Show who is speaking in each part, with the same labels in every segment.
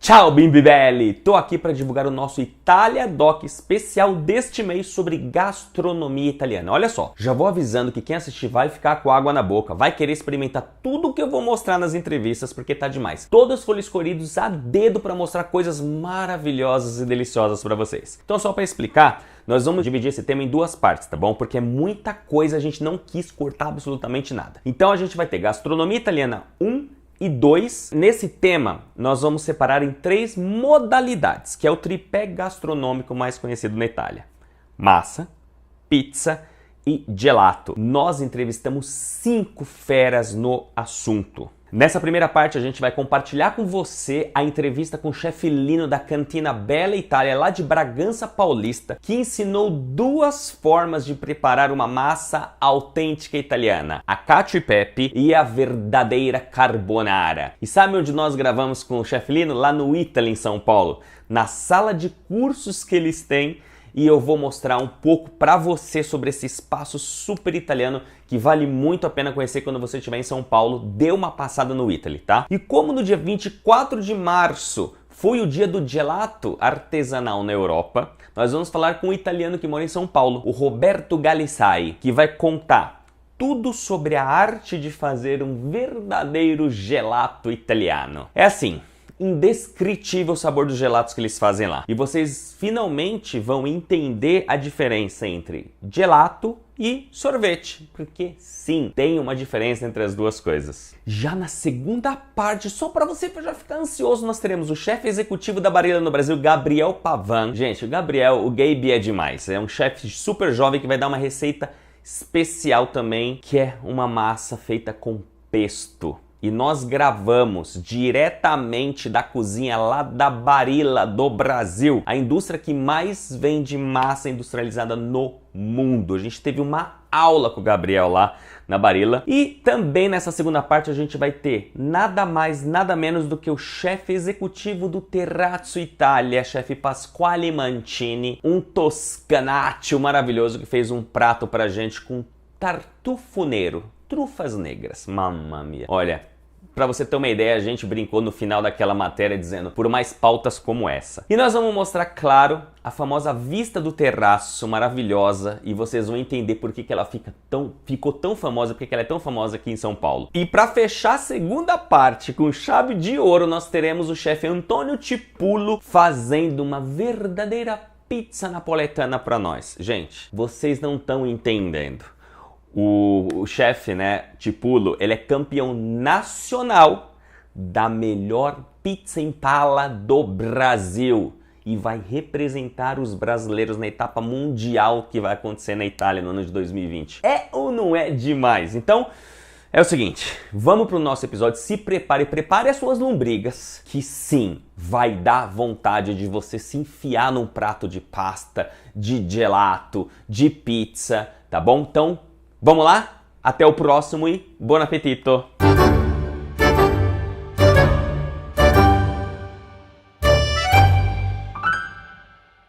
Speaker 1: Ciao bimbi belli! Tô aqui para divulgar o nosso Itália Doc especial deste mês sobre gastronomia italiana. Olha só, já vou avisando que quem assistir vai ficar com água na boca, vai querer experimentar tudo o que eu vou mostrar nas entrevistas porque tá demais. Todos foram escolhidos a dedo para mostrar coisas maravilhosas e deliciosas para vocês. Então só para explicar, nós vamos dividir esse tema em duas partes, tá bom? Porque é muita coisa, a gente não quis cortar absolutamente nada. Então a gente vai ter gastronomia italiana 1 e 2. Nesse tema, nós vamos separar em 3 modalidades, que é o tripé gastronômico mais conhecido na Itália: massa, pizza e gelato. Nós entrevistamos 5 feras no assunto. Nessa primeira parte, a gente vai compartilhar com você a entrevista com o chefe Lino da Cantina Bella Itália, lá de Bragança Paulista, que ensinou 2 formas de preparar uma massa autêntica italiana: a cacio e pepe e a verdadeira carbonara. E sabe onde nós gravamos com o chefe Lino? Lá no Italy, em São Paulo, na sala de cursos que eles têm. E eu vou mostrar um pouco para você sobre esse espaço super italiano que vale muito a pena conhecer quando você estiver em São Paulo. Dê uma passada no Italy, tá? E como no dia 24 de março foi o dia do gelato artesanal na Europa, nós vamos falar com um italiano que mora em São Paulo, o Roberto Galisai, que vai contar tudo sobre a arte de fazer um verdadeiro gelato italiano. É assim, indescritível o sabor dos gelatos que eles fazem lá. E vocês finalmente vão entender a diferença entre gelato e sorvete, porque sim, tem uma diferença entre as duas coisas. Já na segunda parte, só para você já ficar ansioso, nós teremos o chefe executivo da Barilla no Brasil, Gabriel Pavan. Gente, o Gabriel, o Gabe é demais. É um chefe super jovem que vai dar uma receita especial também, que é uma massa feita com pesto. E nós gravamos diretamente da cozinha lá da Barilla do Brasil, a indústria que mais vende massa industrializada no mundo. A gente teve uma aula com o Gabriel lá na Barilla. E também nessa segunda parte a gente vai ter nada mais, nada menos do que o chefe executivo do Terrazzo Itália, chefe Pasquale Mancini, um toscanaccio maravilhoso que fez um prato pra gente com tartufo nero. Trufas negras, mamma mia. Olha, pra você ter uma ideia, a gente brincou no final daquela matéria dizendo por mais pautas como essa. E nós vamos mostrar, claro, a famosa vista do terraço maravilhosa e vocês vão entender por que ela ficou tão famosa, porque ela é tão famosa aqui em São Paulo. E pra fechar a segunda parte com chave de ouro, nós teremos o chefe Antônio Tipulo fazendo uma verdadeira pizza napoletana pra nós. Gente, vocês não estão entendendo. O chefe, né, Tipulo, ele é campeão nacional da melhor pizza em pala do Brasil e vai representar os brasileiros na etapa mundial que vai acontecer na Itália no ano de 2020. É ou não é demais? Então, é o seguinte, vamos pro nosso episódio, se prepare as suas lombrigas, que sim, vai dar vontade de você se enfiar num prato de pasta, de gelato, de pizza, tá bom? Então, vamos lá? Até o próximo e buon appetito!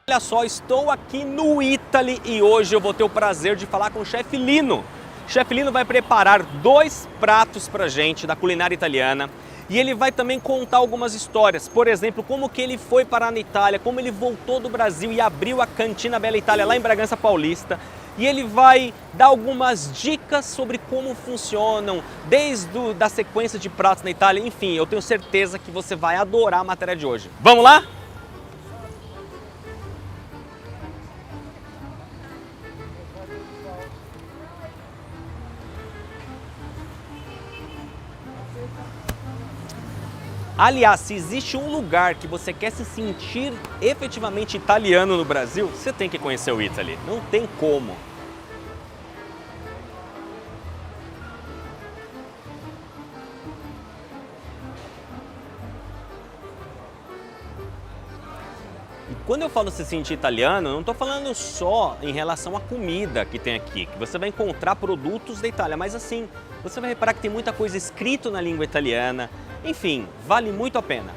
Speaker 1: Olha só, estou aqui no Italy e hoje eu vou ter o prazer de falar com o chefe Lino. O chefe Lino vai preparar 2 pratos pra gente da culinária italiana e ele vai também contar algumas histórias. Por exemplo, como que ele foi parar na Itália, como ele voltou do Brasil e abriu a Cantina Bella Itália lá em Bragança Paulista. E ele vai dar algumas dicas sobre como funcionam, desde da sequência de pratos na Itália. Enfim, eu tenho certeza que você vai adorar a matéria de hoje. Vamos lá? Aliás, se existe um lugar que você quer se sentir efetivamente italiano no Brasil, você tem que conhecer o Italy. Não tem como. E quando eu falo se sentir italiano, eu não estou falando só em relação à comida que tem aqui, que você vai encontrar produtos da Itália, mas assim, você vai reparar que tem muita coisa escrita na língua italiana. Enfim, vale muito a pena.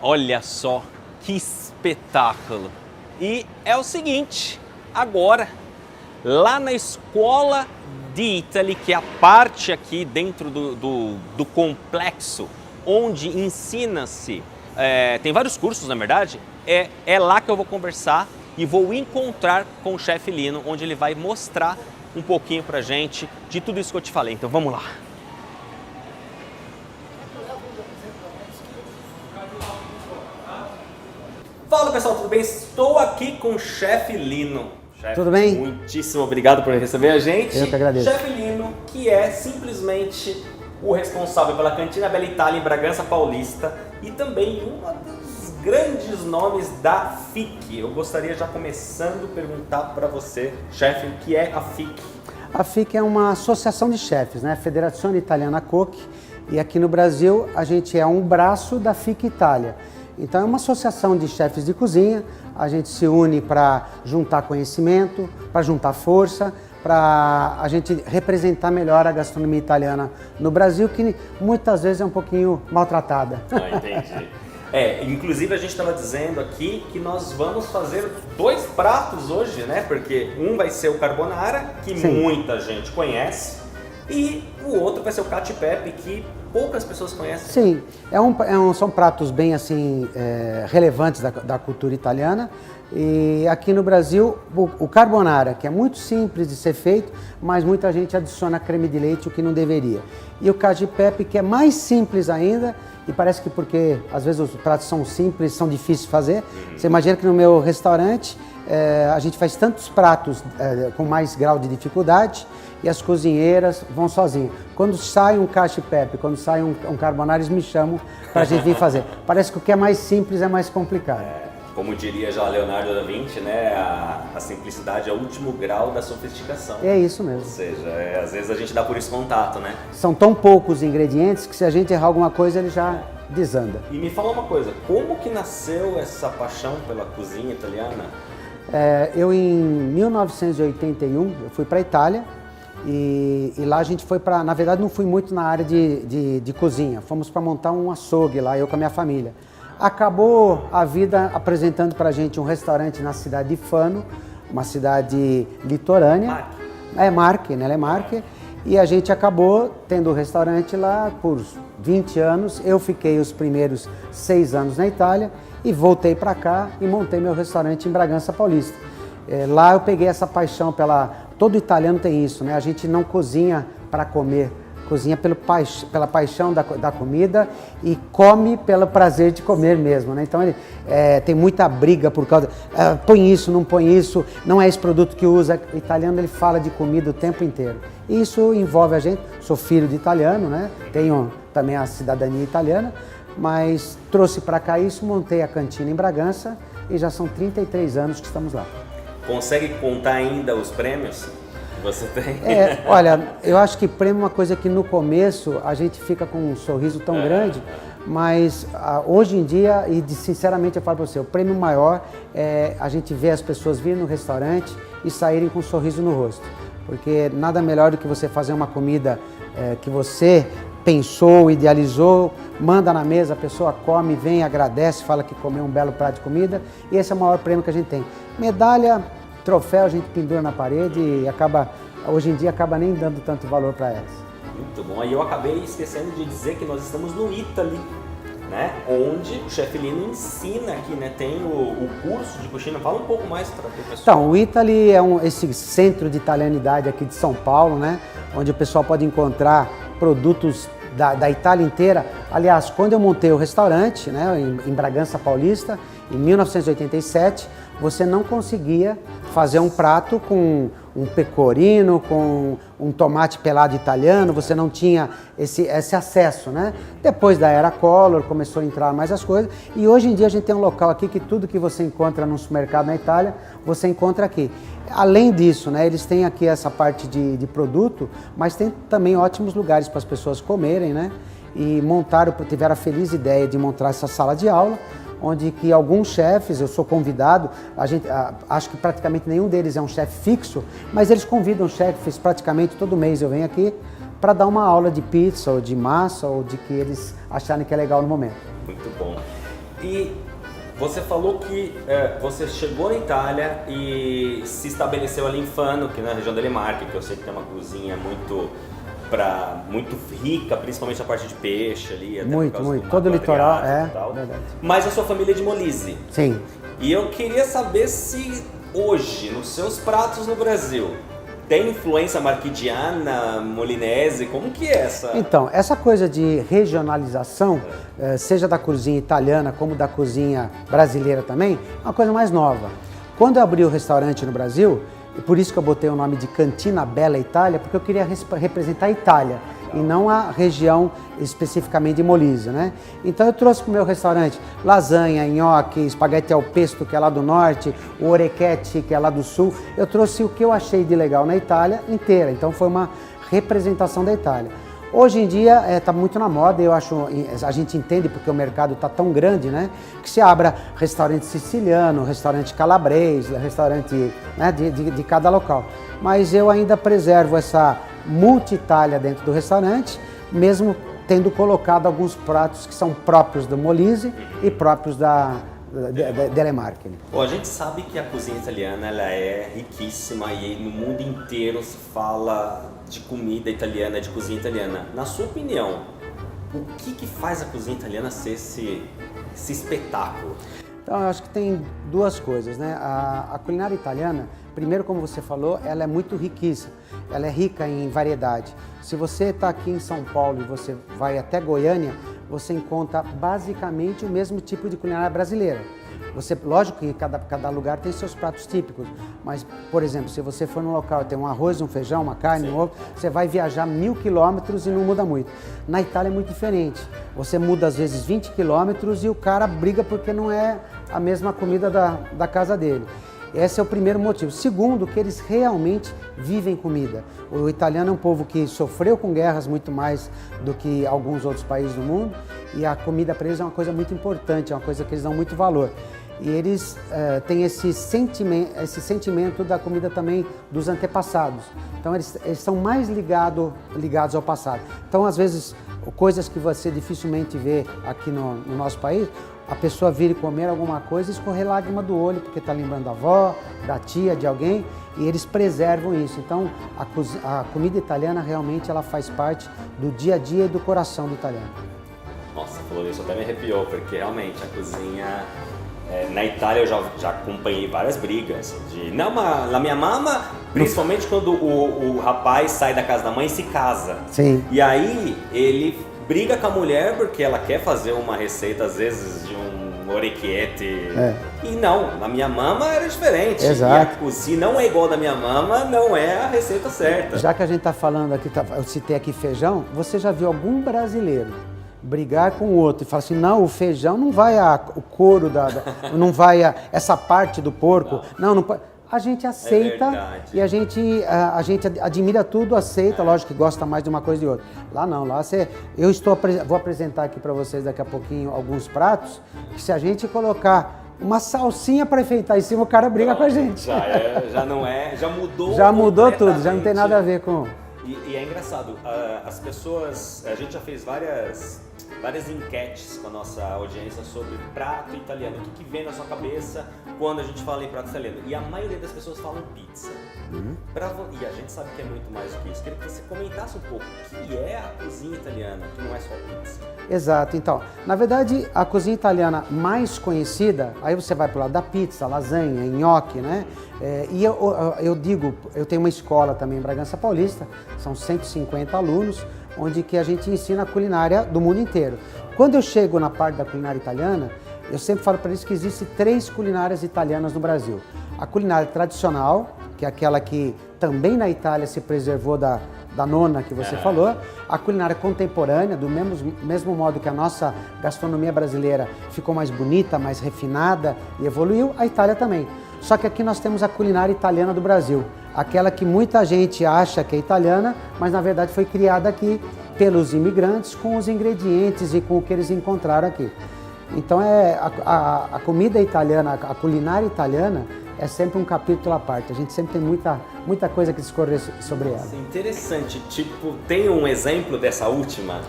Speaker 1: Olha só que espetáculo! E é o seguinte, agora, lá na Escola di Italy, que é a parte aqui dentro do complexo, onde ensina-se, tem vários cursos na verdade, é lá que eu vou conversar e vou encontrar com o chefe Lino, onde ele vai mostrar um pouquinho pra gente de tudo isso que eu te falei. Então vamos lá! Fala pessoal, tudo bem? Estou aqui com o chefe Lino. Chefe,
Speaker 2: tudo bem?
Speaker 1: Muitíssimo obrigado por receber a gente.
Speaker 2: Eu que agradeço.
Speaker 1: Chefe Lino, que é simplesmente o responsável pela Cantina Bella Italia em Bragança Paulista e também um dos grandes nomes da FIC. Eu gostaria já começando a perguntar para você, chefe, o que é a FIC?
Speaker 2: A FIC é uma associação de chefes, né? Federazione Italiana Cuochi, e aqui no Brasil a gente é um braço da FIC Itália. Então é uma associação de chefes de cozinha, a gente se une para juntar conhecimento, para juntar força, para a gente representar melhor a gastronomia italiana no Brasil, que muitas vezes é um pouquinho maltratada.
Speaker 1: Ah, entendi. Inclusive a gente estava dizendo aqui que nós vamos fazer 2 pratos hoje, né? Porque um vai ser o carbonara, que
Speaker 2: Sim.
Speaker 1: muita gente conhece, e o outro vai ser o cacio e pepe, que poucas pessoas conhecem.
Speaker 2: Sim, são pratos bem assim relevantes da cultura italiana. E aqui no Brasil, o carbonara, que é muito simples de ser feito, mas muita gente adiciona creme de leite, o que não deveria. E o cacio e pepe, que é mais simples ainda, e parece que porque às vezes os pratos são simples, são difíceis de fazer. Você imagina que no meu restaurante a gente faz tantos pratos com mais grau de dificuldade, e as cozinheiras vão sozinhas. Quando sai um cacio e pepe, quando sai um carbonara, eles me chamam para a gente vir fazer. Parece que o que é mais simples é mais complicado.
Speaker 1: Como diria já Leonardo da Vinci, né? A simplicidade é o último grau da sofisticação.
Speaker 2: É isso mesmo.
Speaker 1: Ou seja, às vezes a gente dá por isso contato, né?
Speaker 2: São tão poucos ingredientes que se a gente errar alguma coisa, ele já desanda.
Speaker 1: E me fala uma coisa, como que nasceu essa paixão pela cozinha italiana?
Speaker 2: Eu em 1981, eu fui para a Itália, e lá a gente foi para, na verdade não fui muito na área de cozinha, fomos para montar um açougue lá, eu com a minha família. Acabou a vida apresentando para a gente um restaurante na cidade de Fano, uma cidade litorânea. Marche, né? Ela é Marche. E a gente acabou tendo o restaurante lá por 20 anos. Eu fiquei os primeiros 6 anos na Itália e voltei para cá e montei meu restaurante em Bragança Paulista. Lá eu peguei essa paixão todo italiano tem isso, né? A gente não cozinha para comer, cozinha pela paixão da comida e come pelo prazer de comer mesmo, né? Então ele tem muita briga por causa, põe isso, não põe isso, não é esse produto que usa. O italiano ele fala de comida o tempo inteiro. E isso envolve a gente, sou filho de italiano, né? Tenho também a cidadania italiana, mas trouxe para cá isso, montei a cantina em Bragança e já são 33 anos que estamos lá.
Speaker 1: Consegue contar ainda os prêmios que você tem?
Speaker 2: Olha, eu acho que prêmio é uma coisa que no começo a gente fica com um sorriso tão grande, mas hoje em dia, e sinceramente eu falo para você, o prêmio maior é a gente ver as pessoas virem no restaurante e saírem com um sorriso no rosto. Porque nada melhor do que você fazer uma comida que você pensou, idealizou, manda na mesa, a pessoa come, vem, agradece, fala que comeu um belo prato de comida, e esse é o maior prêmio que a gente tem. Medalha, troféu a gente pendura na parede e hoje em dia acaba nem dando tanto valor para elas.
Speaker 1: Muito bom, aí eu acabei esquecendo de dizer que nós estamos no Italy, né? Onde o chefe Lino ensina aqui, né? Tem o curso de cozinha. Fala um pouco mais para o pessoal.
Speaker 2: Então, o Italy é esse centro de italianidade aqui de São Paulo, né? Onde o pessoal pode encontrar produtos da Itália inteira. Aliás, quando eu montei o restaurante, né, em Bragança Paulista, em 1987, você não conseguia fazer um prato com um pecorino, com um tomate pelado italiano, você não tinha esse acesso, né? Depois da era Collor, começou a entrar mais as coisas, e hoje em dia a gente tem um local aqui que tudo que você encontra no supermercado na Itália, você encontra aqui. Além disso, né, eles têm aqui essa parte de produto, mas tem também ótimos lugares para as pessoas comerem, né? E tiveram a feliz ideia de montar essa sala de aula, onde que alguns chefes, eu sou convidado, acho que praticamente nenhum deles é um chefe fixo, mas eles convidam chefes praticamente todo mês, eu venho aqui para dar uma aula de pizza ou de massa ou de que eles acharem que é legal no momento.
Speaker 1: Muito bom. E você falou que você chegou na Itália e se estabeleceu ali em Fano, que na região da Marche, que eu sei que tem uma cozinha muito rica, principalmente a parte de peixe ali. Até
Speaker 2: muito. Todo o litoral, verdade.
Speaker 1: Mas a sua família é de Molise.
Speaker 2: Sim.
Speaker 1: E eu queria saber se hoje, nos seus pratos no Brasil, tem influência marchigiana, molinese, como que é essa?
Speaker 2: Então, essa coisa de regionalização, seja da cozinha italiana como da cozinha brasileira também, é uma coisa mais nova. Quando eu abri o restaurante no Brasil, e por isso que eu botei o nome de Cantina Bella Itália, porque eu queria representar a Itália e não a região especificamente de Molise, né? Então eu trouxe para o meu restaurante lasanha, nhoque, espaguete ao pesto, que é lá do norte, o orecchiette, que é lá do sul. Eu trouxe o que eu achei de legal na Itália inteira, então foi uma representação da Itália. Hoje em dia está muito na moda, eu acho, a gente entende porque o mercado está tão grande, né? Que se abra restaurante siciliano, restaurante calabrês, restaurante, né, de cada local. Mas eu ainda preservo essa multi-Itália dentro do restaurante, mesmo tendo colocado alguns pratos que são próprios do Molise e próprios da Marche.
Speaker 1: Bom, a gente sabe que a cozinha italiana ela é riquíssima e no mundo inteiro se fala de comida italiana, de cozinha italiana. Na sua opinião, o que faz a cozinha italiana ser esse espetáculo?
Speaker 2: Então, eu acho que tem duas coisas, né? A culinária italiana, primeiro, como você falou, ela é muito riquíssima. Ela é rica em variedade. Se você está aqui em São Paulo e você vai até Goiânia, você encontra basicamente o mesmo tipo de culinária brasileira. Lógico que cada lugar tem seus pratos típicos, mas, por exemplo, se você for num local tem um arroz, um feijão, uma carne, um ovo, você vai viajar 1000 quilômetros e não muda muito. Na Itália é muito diferente. Você muda às vezes 20 quilômetros e o cara briga porque não é a mesma comida da casa dele. Esse é o primeiro motivo. Segundo, que eles realmente vivem comida. O italiano é um povo que sofreu com guerras muito mais do que alguns outros países do mundo e a comida para eles é uma coisa muito importante, é uma coisa que eles dão muito valor. E eles têm esse sentimento da comida também dos antepassados. Então eles são mais ligados ao passado. Então às vezes coisas que você dificilmente vê aqui no nosso país, a pessoa vir comer alguma coisa e escorrer lágrima do olho porque está lembrando da avó, da tia, de alguém, e eles preservam isso. Então a comida italiana realmente ela faz parte do dia a dia e do coração do italiano.
Speaker 1: Nossa, falou isso até me arrepiou, porque realmente a cozinha... na Itália eu já acompanhei várias brigas na minha mama, principalmente quando o rapaz sai da casa da mãe e se casa.
Speaker 2: Sim.
Speaker 1: E aí ele briga com a mulher porque ela quer fazer uma receita às vezes de um orecchiette. E não, na minha mama era diferente.
Speaker 2: Exato.
Speaker 1: E a cozinha não é igual da minha mama, não é a receita certa.
Speaker 2: Já que a gente está falando aqui, eu citei aqui feijão, você já viu algum brasileiro brigar com o outro e falar assim, não, o feijão não vai o couro, não vai essa parte do porco, não pode. A gente aceita e a gente admira tudo, aceita, lógico que gosta mais de uma coisa e de outra. Lá não, lá vou apresentar aqui para vocês daqui a pouquinho alguns pratos que se a gente colocar uma salsinha para enfeitar em cima, o cara briga com a gente.
Speaker 1: Já não é, já mudou.
Speaker 2: Já mudou tudo, já não tem nada a ver com...
Speaker 1: E é engraçado, as pessoas, a gente já fez várias enquetes com a nossa audiência sobre prato italiano. O que vem na sua cabeça quando a gente fala em prato italiano? E a maioria das pessoas falam pizza. E a gente sabe que é muito mais do que isso. Queria que você comentasse um pouco o que é a cozinha italiana, que não é só pizza.
Speaker 2: Exato, então, na verdade, a cozinha italiana mais conhecida, aí você vai pro lado da pizza, lasanha, nhoque, né? E eu tenho uma escola também em Bragança Paulista, são 150 alunos, onde que a gente ensina a culinária do mundo inteiro. Quando eu chego na parte da culinária italiana, eu sempre falo para eles que existem 3 culinárias italianas no Brasil. A culinária tradicional, que é aquela que também na Itália se preservou da nona que você falou, a culinária contemporânea, do mesmo modo que a nossa gastronomia brasileira ficou mais bonita, mais refinada e evoluiu, a Itália também. Só que aqui nós temos a culinária italiana do Brasil, aquela que muita gente acha que é italiana, mas na verdade foi criada aqui pelos imigrantes com os ingredientes e com o que eles encontraram aqui. Então a comida italiana, a culinária italiana é sempre um capítulo à parte, a gente sempre tem muita coisa que discorrer sobre ela.
Speaker 1: Interessante, tipo, tem um exemplo dessa última?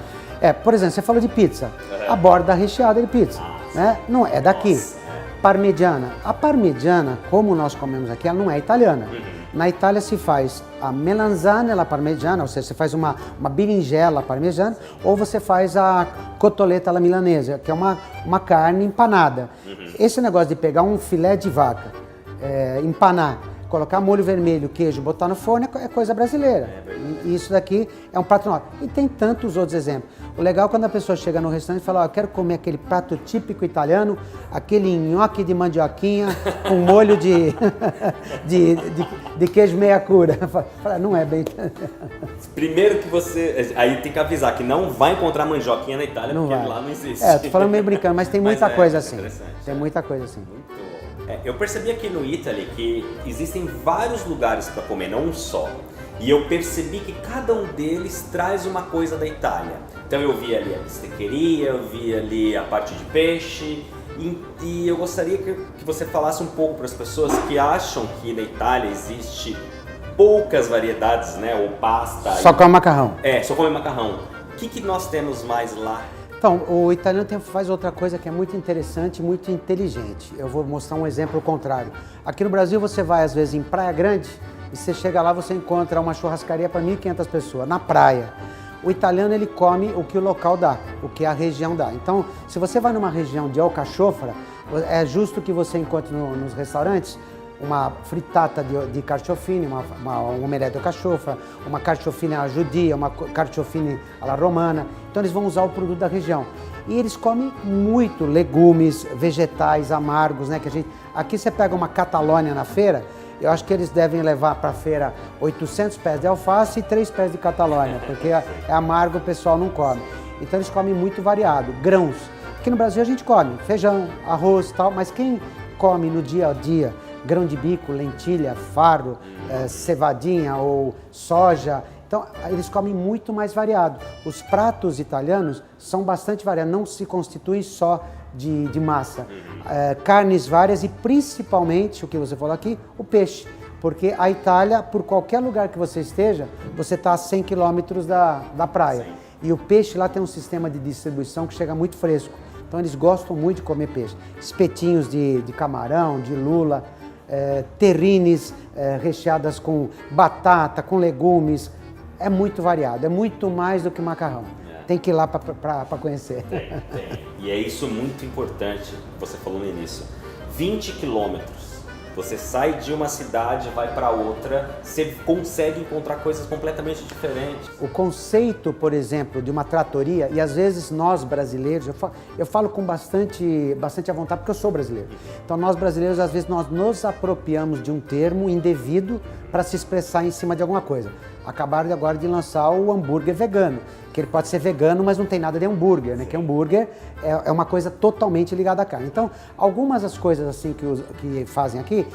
Speaker 2: Por exemplo, você falou de pizza, a borda recheada de pizza. né? Não é daqui.
Speaker 1: Nossa.
Speaker 2: Parmegiana. A parmegiana, como nós comemos aqui, ela não é italiana. Na Itália se faz a melanzane alla parmegiana, ou seja, você faz uma berinjela parmegiana, ou você faz a cotoletta alla milanese, que é uma carne empanada. Esse negócio de pegar um filé de vaca, empanar, colocar molho vermelho, queijo, botar no forno é coisa brasileira. E isso daqui é um prato nosso. E tem tantos outros exemplos. O legal é quando a pessoa chega no restaurante e fala, eu quero comer aquele prato típico italiano, aquele nhoque de mandioquinha com molho de queijo meia cura. Fala, não é bem italiano.
Speaker 1: Primeiro que você... Aí tem que avisar que não vai encontrar mandioquinha na Itália,
Speaker 2: não
Speaker 1: porque
Speaker 2: vai.
Speaker 1: lá não existe.
Speaker 2: Tô falando meio brincando, mas tem muita coisa assim. Tem muita coisa assim.
Speaker 1: Eu percebi aqui no Italy que existem vários lugares para comer, não um só. E eu percebi que cada um deles traz uma coisa da Itália. Então eu vi ali a bistequeria, eu vi ali a parte de peixe. E eu gostaria que você falasse um pouco para as pessoas que acham que na Itália existe poucas variedades, né? Ou pasta.
Speaker 2: Só come macarrão.
Speaker 1: Só come macarrão. O que nós temos mais lá?
Speaker 2: Então, o italiano faz outra coisa que é muito interessante, muito inteligente. Eu vou mostrar um exemplo contrário. Aqui no Brasil você vai às vezes em Praia Grande e você chega lá, você encontra uma churrascaria para 1.500 pessoas, na praia. O italiano ele come o que o local dá, o que a região dá. Então, se você vai numa região de alcachofra, é justo que você encontre nos restaurantes uma frittata de carciofini, um omelete de alcachofra, uma carciofini alla judia, uma carciofini alla romana. Então eles vão usar o produto da região. E eles comem muito legumes, vegetais amargos, né? Aqui você pega uma Catalônia na feira, eu acho que eles devem levar para a feira 800 pés de alface e 3 pés de Catalônia, porque é amargo, o pessoal não come. Então eles comem muito variado, grãos. Aqui no Brasil a gente come feijão, arroz e tal, mas quem come no dia a dia grão de bico, lentilha, farro, cevadinha ou soja. Então, eles comem muito mais variado. Os pratos italianos são bastante variados, não se constituem só de massa. Carnes várias e principalmente, o que você falou aqui, o peixe. Porque a Itália, por qualquer lugar que você esteja, você está a 100 quilômetros da praia. Sim. E o peixe lá tem um sistema de distribuição que chega muito fresco. Então, eles gostam muito de comer peixe. Espetinhos de camarão, de lula, terrines recheadas com batata, com legumes, é muito variado, é muito mais do que macarrão. Tem que ir lá para conhecer.
Speaker 1: Tem. E é isso muito importante, você falou no início. 20 quilômetros, você sai de uma cidade, vai para outra, você consegue encontrar coisas completamente diferentes.
Speaker 2: O conceito, por exemplo, de uma tratoria, e às vezes nós brasileiros, eu falo com bastante à vontade porque eu sou brasileiro. Então nós brasileiros, às vezes, nós nos apropriamos de um termo indevido para se expressar em cima de alguma coisa. Acabaram agora de lançar o hambúrguer vegano, que ele pode ser vegano, mas não tem nada de hambúrguer, né? Que hambúrguer é uma coisa totalmente ligada à carne. Então, algumas das coisas assim que fazem aqui,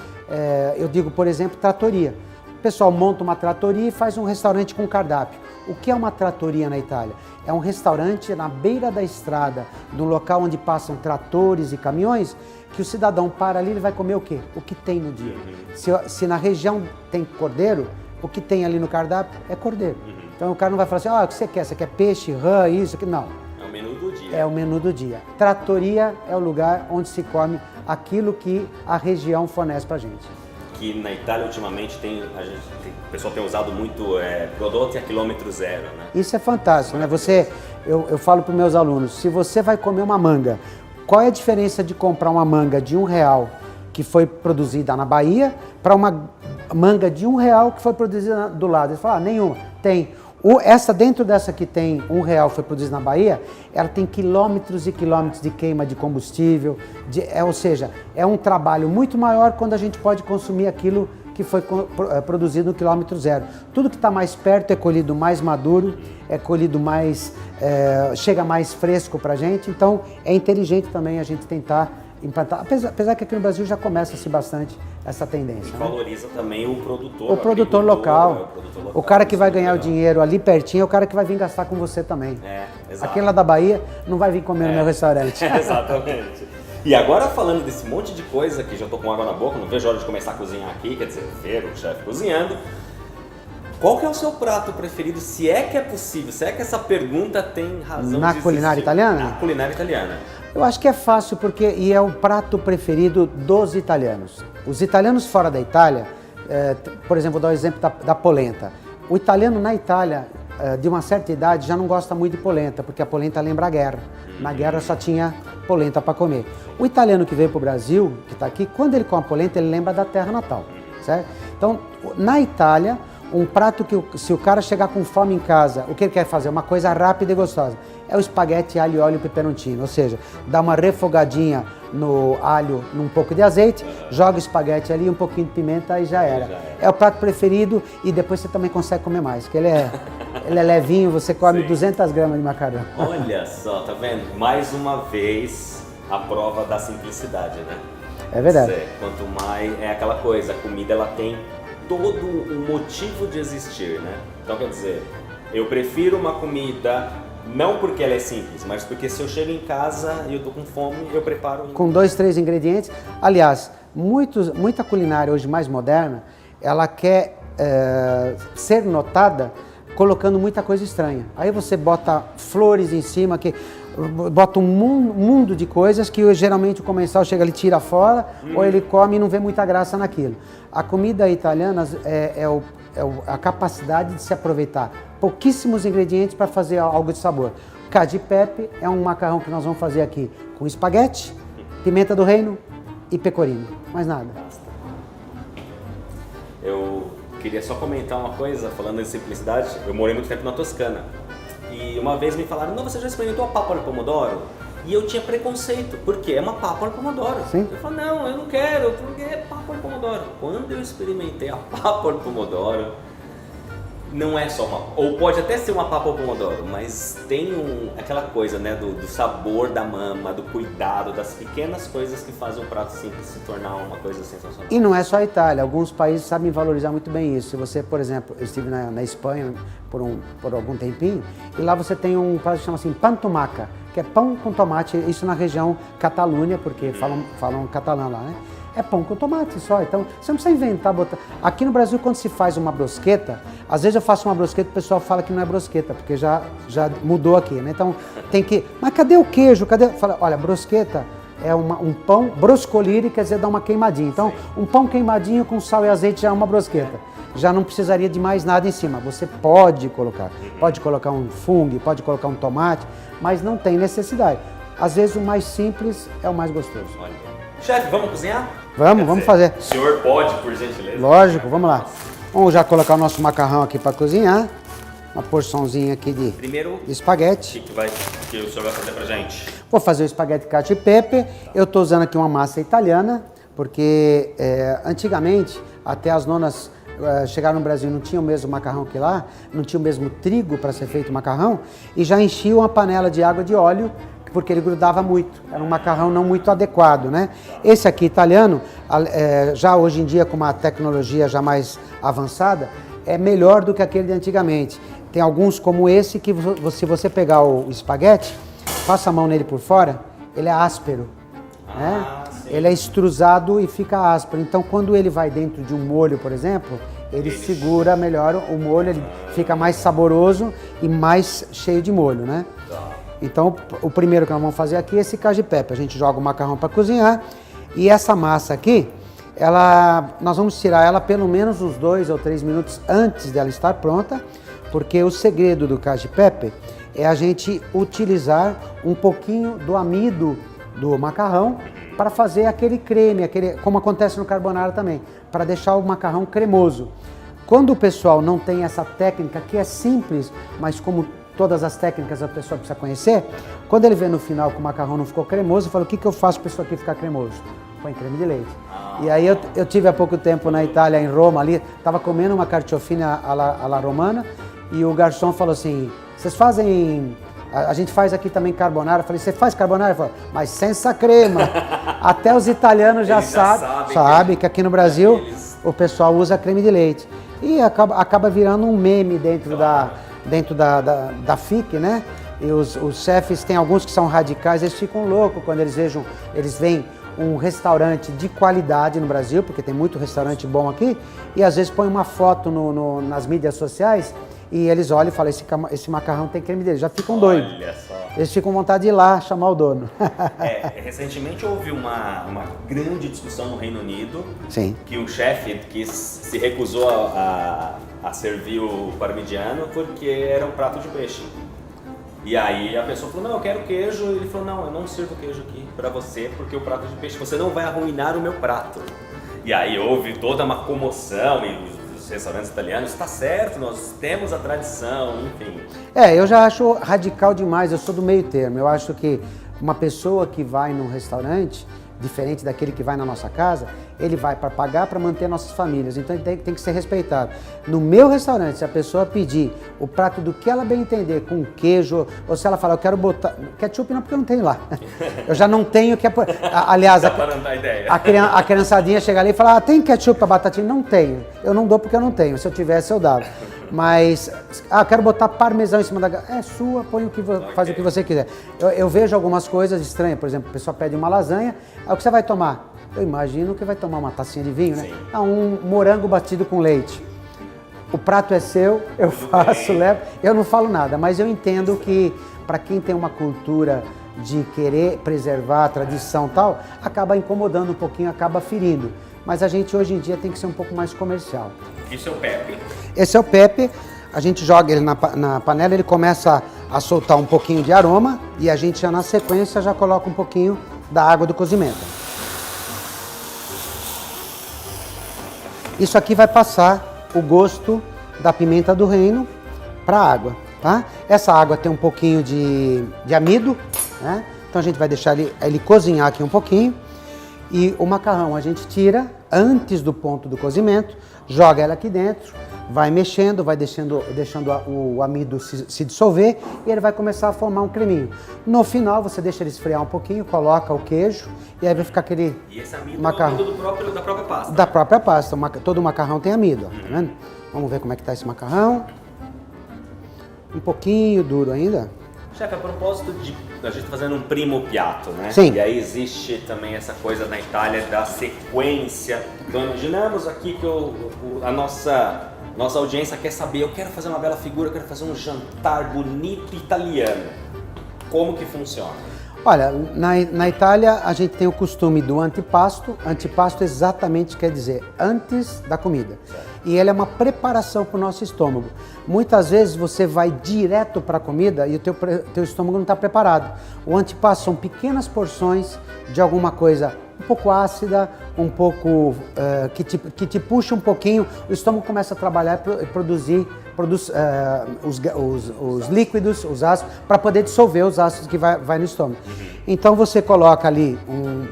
Speaker 2: eu digo, por exemplo, tratoria. O pessoal monta uma tratoria e faz um restaurante com cardápio. O que é uma tratoria na Itália? É um restaurante na beira da estrada, no local onde passam tratores e caminhões, que o cidadão para ali, ele vai comer o quê? O que tem no dia. Se na região tem cordeiro, o que tem ali no cardápio é cordeiro. Então o cara não vai falar assim, o que você quer? Você quer peixe, rã, isso, aqui? Não.
Speaker 1: É o menu do dia.
Speaker 2: É o menu do dia. Tratoria é o lugar onde se come aquilo que a região fornece pra gente.
Speaker 1: Que na Itália ultimamente o pessoal tem usado muito produto a quilômetro zero, né?
Speaker 2: Isso é fantástico, né? Eu falo para os meus alunos, se você vai comer uma manga, qual é a diferença de comprar uma manga de R$1 que foi produzida na Bahia para uma manga de R$1 que foi produzida do lado? Eles falam, nenhuma. Tem. Dentro dessa que tem R$1 foi produzida na Bahia, ela tem quilômetros e quilômetros de queima de combustível, ou seja, é um trabalho muito maior quando a gente pode consumir aquilo que foi produzido no quilômetro zero. Tudo que está mais perto é colhido mais maduro, é colhido mais, chega mais fresco para a gente, então é inteligente também a gente tentar implantar, apesar que aqui no Brasil já começa-se bastante essa tendência.
Speaker 1: E valoriza também o produtor.
Speaker 2: O produtor local. O cara que vai ganhar o dinheiro ali pertinho é o cara que vai vir gastar com você também.
Speaker 1: Exato.
Speaker 2: Aquele lá da Bahia não vai vir comer no meu restaurante.
Speaker 1: Exatamente. E agora falando desse monte de coisa que já tô com água na boca, não vejo a hora de começar a cozinhar aqui, quer dizer, ver o chefe cozinhando. Qual que é o seu prato preferido, se é que é possível, se é que essa pergunta tem razão
Speaker 2: na culinária italiana?
Speaker 1: Na culinária italiana.
Speaker 2: Eu acho que é fácil e é o prato preferido dos italianos. Os italianos fora da Itália, por exemplo, vou dar o exemplo da polenta. O italiano na Itália, de uma certa idade, já não gosta muito de polenta, porque a polenta lembra a guerra. Na guerra só tinha polenta para comer. O italiano que veio para o Brasil, que está aqui, quando ele come polenta, ele lembra da terra natal, certo? Então, na Itália, um prato que se o cara chegar com fome em casa, o que ele quer fazer? Uma coisa rápida e gostosa. É o espaguete alho e óleo peperoncino, ou seja, dá uma refogadinha no alho, num pouco de azeite, joga o espaguete ali, um pouquinho de pimenta e já era. É o prato preferido e depois você também consegue comer mais, porque ele é levinho, você come 200 gramas de macarrão.
Speaker 1: Olha só, tá vendo? Mais uma vez a prova da simplicidade, né?
Speaker 2: É verdade.
Speaker 1: Quanto mais é aquela coisa, a comida ela tem todo um motivo de existir, né? Então quer dizer, eu prefiro uma comida não porque ela é simples, mas porque se eu chego em casa e eu tô com fome, eu preparo
Speaker 2: com 2, 3 ingredientes. Aliás, muita culinária hoje mais moderna, ela quer ser notada colocando muita coisa estranha. Aí você bota flores em cima, bota um mundo de coisas que geralmente o comensal chega ali, tira fora, ou ele come e não vê muita graça naquilo. A comida italiana a capacidade de se aproveitar pouquíssimos ingredientes para fazer algo de sabor. Cacio e pepe é um macarrão que nós vamos fazer aqui com espaguete, pimenta do reino e pecorino, mais nada.
Speaker 1: Eu queria só comentar uma coisa, falando de simplicidade, eu morei muito tempo na Toscana e uma vez me falaram, não, você já experimentou a pápora pomodoro? E eu tinha preconceito, porque é uma pápora pomodoro.
Speaker 2: Sim.
Speaker 1: Eu falei, não, eu não quero, porque é pápora pomodoro. Quando eu experimentei a pápora pomodoro, não é só ou pode até ser uma pápora pomodoro, mas tem aquela coisa, né, do sabor da mama, do cuidado, das pequenas coisas que fazem um prato simples se tornar uma coisa sensacional.
Speaker 2: E não é só a Itália, alguns países sabem valorizar muito bem isso. Se você, por exemplo, eu estive na Espanha por algum tempinho, e lá você tem um prato que chama assim pantumaca, que é pão com tomate, isso na região Catalunha, porque falam catalã lá, né? É pão com tomate só, então você não precisa inventar, botar... Aqui no Brasil, quando se faz uma brusqueta, às vezes eu faço uma brusqueta e o pessoal fala que não é brusqueta, porque já mudou aqui, né? Então tem que... Mas cadê o queijo? Fala, olha, brusqueta é um pão, broscolire quer dizer dar uma queimadinha. Então, um pão queimadinho com sal e azeite já é uma brusqueta. Já não precisaria de mais nada em cima. Você pode colocar um fungo, pode colocar um tomate, mas não tem necessidade. Às vezes o mais simples é o mais gostoso.
Speaker 1: Olha. Chefe, vamos cozinhar?
Speaker 2: Vamos fazer.
Speaker 1: O senhor pode, por gentileza?
Speaker 2: Lógico, vamos lá. Vamos já colocar o nosso macarrão aqui para cozinhar. Uma porçãozinha aqui de espaguete.
Speaker 1: O que o senhor vai fazer pra gente?
Speaker 2: Vou fazer o espaguete cacio e pepe. Eu estou usando aqui uma massa italiana, porque antigamente, até as nonas chegaram no Brasil e não tinham o mesmo macarrão que lá, não tinha o mesmo trigo para ser feito macarrão, e já enchiam uma panela de água de óleo, porque ele grudava muito, era um macarrão não muito adequado, né? Esse aqui italiano, já hoje em dia com uma tecnologia já mais avançada, é melhor do que aquele de antigamente. Tem alguns como esse que se você pegar o espaguete, passa a mão nele por fora, ele é áspero, né? Ele é extrusado e fica áspero. Então quando ele vai dentro de um molho, por exemplo, ele segura melhor o molho, ele fica mais saboroso e mais cheio de molho, né? Então, o primeiro que nós vamos fazer aqui é esse cacio e pepe. A gente joga o macarrão para cozinhar e essa massa aqui, nós vamos tirar ela pelo menos uns 2 ou 3 minutos antes dela estar pronta, porque o segredo do cacio e pepe é a gente utilizar um pouquinho do amido do macarrão para fazer aquele creme, como acontece no carbonara também, para deixar o macarrão cremoso. Quando o pessoal não tem essa técnica, que é simples, mas como todas as técnicas a pessoa precisa conhecer, quando ele vê no final que o macarrão não ficou cremoso, fala, o que eu faço para isso aqui ficar cremoso? Põe creme de leite. E aí eu tive há pouco tempo na Itália, em Roma, ali, estava comendo uma carciofina alla romana, e o garçom falou assim, vocês fazem... A gente faz aqui também carbonara. Eu falei, você faz carbonara? Ele falou, mas sem crema. Até os italianos já sabem que aqui no Brasil o pessoal usa creme de leite. E acaba virando um meme dentro da FIC, né? E os chefes, tem alguns que são radicais, eles ficam loucos quando eles veem um restaurante de qualidade no Brasil, porque tem muito restaurante bom aqui, e às vezes põe uma foto nas mídias sociais e eles olham e falam, esse macarrão tem creme dele, já ficam doidos.
Speaker 1: Olha só.
Speaker 2: eles ficam com vontade de ir lá chamar o dono.
Speaker 1: Recentemente houve uma grande discussão no Reino Unido.
Speaker 2: Sim.
Speaker 1: Que um chefe que se recusou a servir o parmigiano porque era um prato de peixe. E aí a pessoa falou, não, eu quero queijo. E ele falou, não, eu não sirvo queijo aqui pra você porque o prato de peixe, você não vai arruinar o meu prato. E aí houve toda uma comoção e os restaurantes italianos, está certo, nós temos a tradição, enfim.
Speaker 2: Eu já acho radical demais, eu sou do meio termo. Eu acho que uma pessoa que vai num restaurante, diferente daquele que vai na nossa casa, ele vai para pagar para manter nossas famílias, então ele tem que ser respeitado. No meu restaurante, se a pessoa pedir o prato do que ela bem entender, com queijo, ou se ela falar, eu quero botar... Ketchup não, porque eu não tenho lá. Eu já não tenho que... Aliás, a criançadinha chega ali e fala, tem ketchup para batatinha? Não tenho. Eu não dou porque eu não tenho, se eu tivesse eu dava. Mas, eu quero botar parmesão em cima da... É sua, põe faz o que você quiser. Eu vejo algumas coisas estranhas, por exemplo, a pessoa pede uma lasanha, o que você vai tomar? Eu imagino que vai tomar uma tacinha de vinho, né? Um morango batido com leite. O prato é seu, eu faço, levo. Eu não falo nada, mas eu entendo que para quem tem uma cultura de querer preservar a tradição e tal, acaba incomodando um pouquinho, acaba ferindo. Mas a gente hoje em dia tem que ser um pouco mais comercial.
Speaker 1: Isso é o pepe?
Speaker 2: Esse é o pepe. A gente joga ele na panela, ele começa a soltar um pouquinho de aroma e a gente já na sequência já coloca um pouquinho da água do cozimento. Isso aqui vai passar o gosto da pimenta do reino para a água, tá? Essa água tem um pouquinho de amido, né? Então a gente vai deixar ele cozinhar aqui um pouquinho. E o macarrão a gente tira antes do ponto do cozimento, joga ela aqui dentro, vai mexendo, vai deixando o amido se dissolver e ele vai começar a formar um creminho. No final você deixa ele esfriar um pouquinho, coloca o queijo e aí vai ficar aquele
Speaker 1: e esse amido
Speaker 2: macarrão.
Speaker 1: É o amido da própria pasta?
Speaker 2: Da própria pasta, todo macarrão tem amido, ó, tá vendo? Vamos ver como é que tá esse macarrão. Um pouquinho duro ainda.
Speaker 1: Chefe, a propósito de a gente fazendo um primo piatto, né?
Speaker 2: Sim.
Speaker 1: E aí existe também essa coisa na Itália da sequência. Então imaginamos aqui que a nossa audiência quer saber, eu quero fazer uma bela figura, eu quero fazer um jantar bonito italiano. Como que funciona?
Speaker 2: Olha, na Itália a gente tem o costume do antipasto. Antipasto exatamente quer dizer antes da comida. Certo. E ele é uma preparação para o nosso estômago. Muitas vezes você vai direto para a comida e o teu estômago não está preparado. O antipasto são pequenas porções de alguma coisa um pouco ácida, um pouco que te puxa um pouquinho, o estômago começa a trabalhar e produz os líquidos, os ácidos, para poder dissolver os ácidos que vai no estômago. Então você coloca ali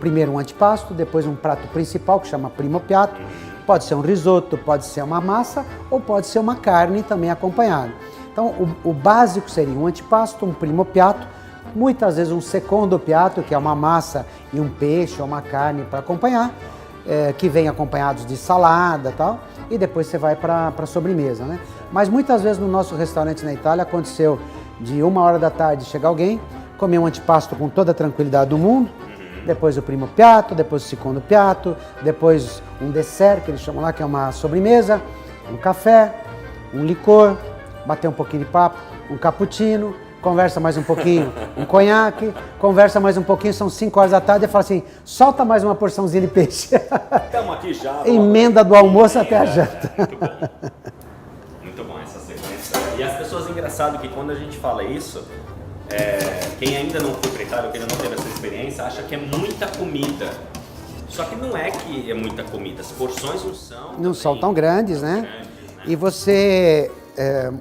Speaker 2: primeiro um antipasto, depois um prato principal que chama primo piatto. Pode ser um risoto, pode ser uma massa ou pode ser uma carne também acompanhada. Então o básico seria um antipasto, um primo piatto, muitas vezes um secondo piatto, que é uma massa e um peixe ou uma carne para acompanhar, que vem acompanhados de salada e tal, e depois você vai para a sobremesa, né? Mas muitas vezes no nosso restaurante na Itália aconteceu de 1h da tarde chegar alguém, comer um antipasto com toda a tranquilidade do mundo, depois o primo piatto, depois o secondo piatto, depois um dessert, que eles chamam lá, que é uma sobremesa, um café, um licor, bater um pouquinho de papo, um cappuccino, conversa mais um pouquinho, um conhaque, conversa mais um pouquinho, são 5h da tarde e fala assim, solta mais uma porçãozinha de peixe.
Speaker 1: Estamos aqui já.
Speaker 2: Emenda do almoço até a janta.
Speaker 1: Muito bom. Muito bom essa sequência. E as pessoas, engraçado que quando a gente fala isso, quem ainda não foi para Itália, ou quem ainda não teve essa experiência, acha que é muita comida. Só que não é que é muita comida, as porções não
Speaker 2: são tão grandes, né? E você...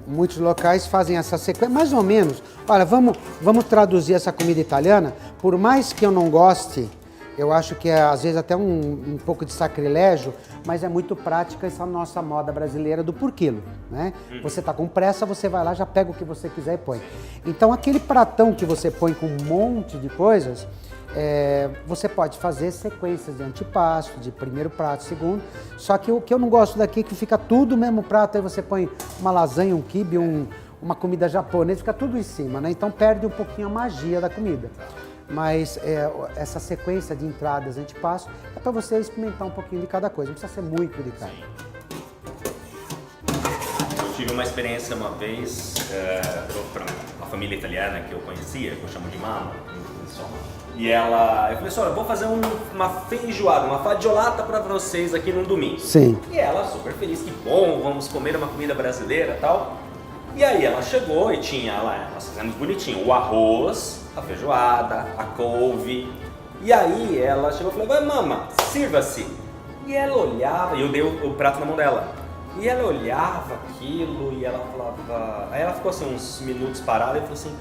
Speaker 2: muitos locais fazem essa sequência, mais ou menos. Olha, vamos traduzir essa comida italiana. Por mais que eu não goste, eu acho que é às vezes até um pouco de sacrilégio, mas é muito prática essa nossa moda brasileira do por quilo, né? Você está com pressa, você vai lá, já pega o que você quiser e põe. Então aquele pratão que você põe com um monte de coisas, você pode fazer sequências de antipasto, de primeiro prato, segundo, só que o que eu não gosto daqui é que fica tudo no mesmo prato, aí você põe uma lasanha, um quibe, uma comida japonesa, fica tudo em cima, né? Então perde um pouquinho a magia da comida. Mas essa sequência de entradas antipasto é para você experimentar um pouquinho de cada coisa, não precisa ser muito de cada.
Speaker 1: Eu tive uma experiência uma vez, família italiana que eu conhecia, que eu chamo de mamma, e ela, eu falei assim, olha, vou fazer uma feijoada, uma fagiolata para vocês aqui no domingo.
Speaker 2: Sim.
Speaker 1: E ela super feliz, que bom, vamos comer uma comida brasileira e tal. E aí ela chegou e tinha lá, nós fizemos bonitinho, o arroz, a feijoada, a couve. E aí ela chegou e falou, vai mama, sirva-se. E ela olhava, e eu dei o prato na mão dela. E ela olhava aquilo e ela falava... Aí ela ficou assim uns minutos parada e falou assim,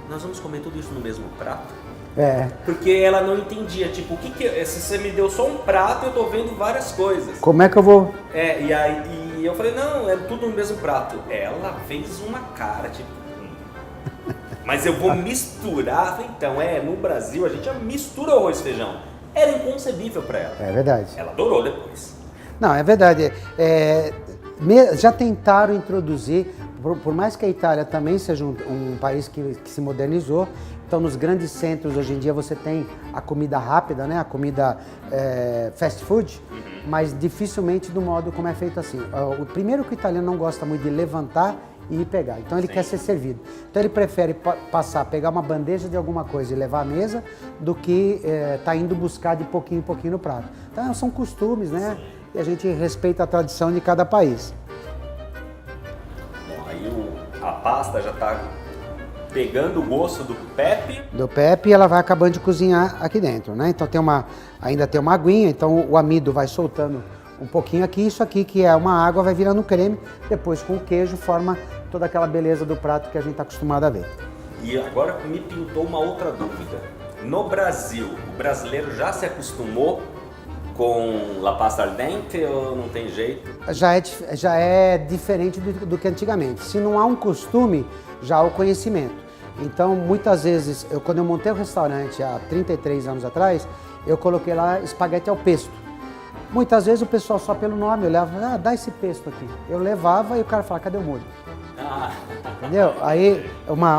Speaker 1: nós vamos comer tudo isso no mesmo prato?
Speaker 2: É.
Speaker 1: Porque ela não entendia, tipo, o que que... Se você me deu só um prato, eu tô vendo várias coisas.
Speaker 2: Como é que eu vou...
Speaker 1: E aí eu falei, não, é tudo no mesmo prato. Ela fez uma cara, tipo... Mas eu vou misturar. Falei, então, no Brasil a gente já mistura o arroz e feijão. Era inconcebível pra ela.
Speaker 2: É verdade.
Speaker 1: Ela adorou depois.
Speaker 2: Não, é verdade. Já tentaram introduzir, por mais que a Itália também seja um país que se modernizou, então nos grandes centros hoje em dia você tem a comida rápida, né? A comida fast food, mas dificilmente do modo como é feito assim. O primeiro que o italiano não gosta muito de levantar e ir pegar, então ele quer ser servido. Então ele prefere pegar uma bandeja de alguma coisa e levar à mesa do que tá indo buscar de pouquinho em pouquinho no prato. Então são costumes, né? E a gente respeita a tradição de cada país.
Speaker 1: Bom, aí a pasta já está pegando o gosto do Pepe.
Speaker 2: Do Pepe, e ela vai acabando de cozinhar aqui dentro, né? Então ainda tem uma aguinha, então o amido vai soltando um pouquinho aqui. Isso aqui que é uma água vai virando creme, depois com o queijo forma toda aquela beleza do prato que a gente está acostumado a ver.
Speaker 1: E agora me pintou uma outra dúvida. No Brasil, o brasileiro já se acostumou com la pasta al dente ou não tem jeito?
Speaker 2: Já é diferente do que antigamente. Se não há um costume, já há o conhecimento. Então, muitas vezes, quando eu montei o restaurante há 33 anos atrás, eu coloquei lá espaguete ao pesto. Muitas vezes o pessoal só pelo nome olhava, dá esse pesto aqui. Eu levava e o cara falava, cadê o molho? Entendeu? Aí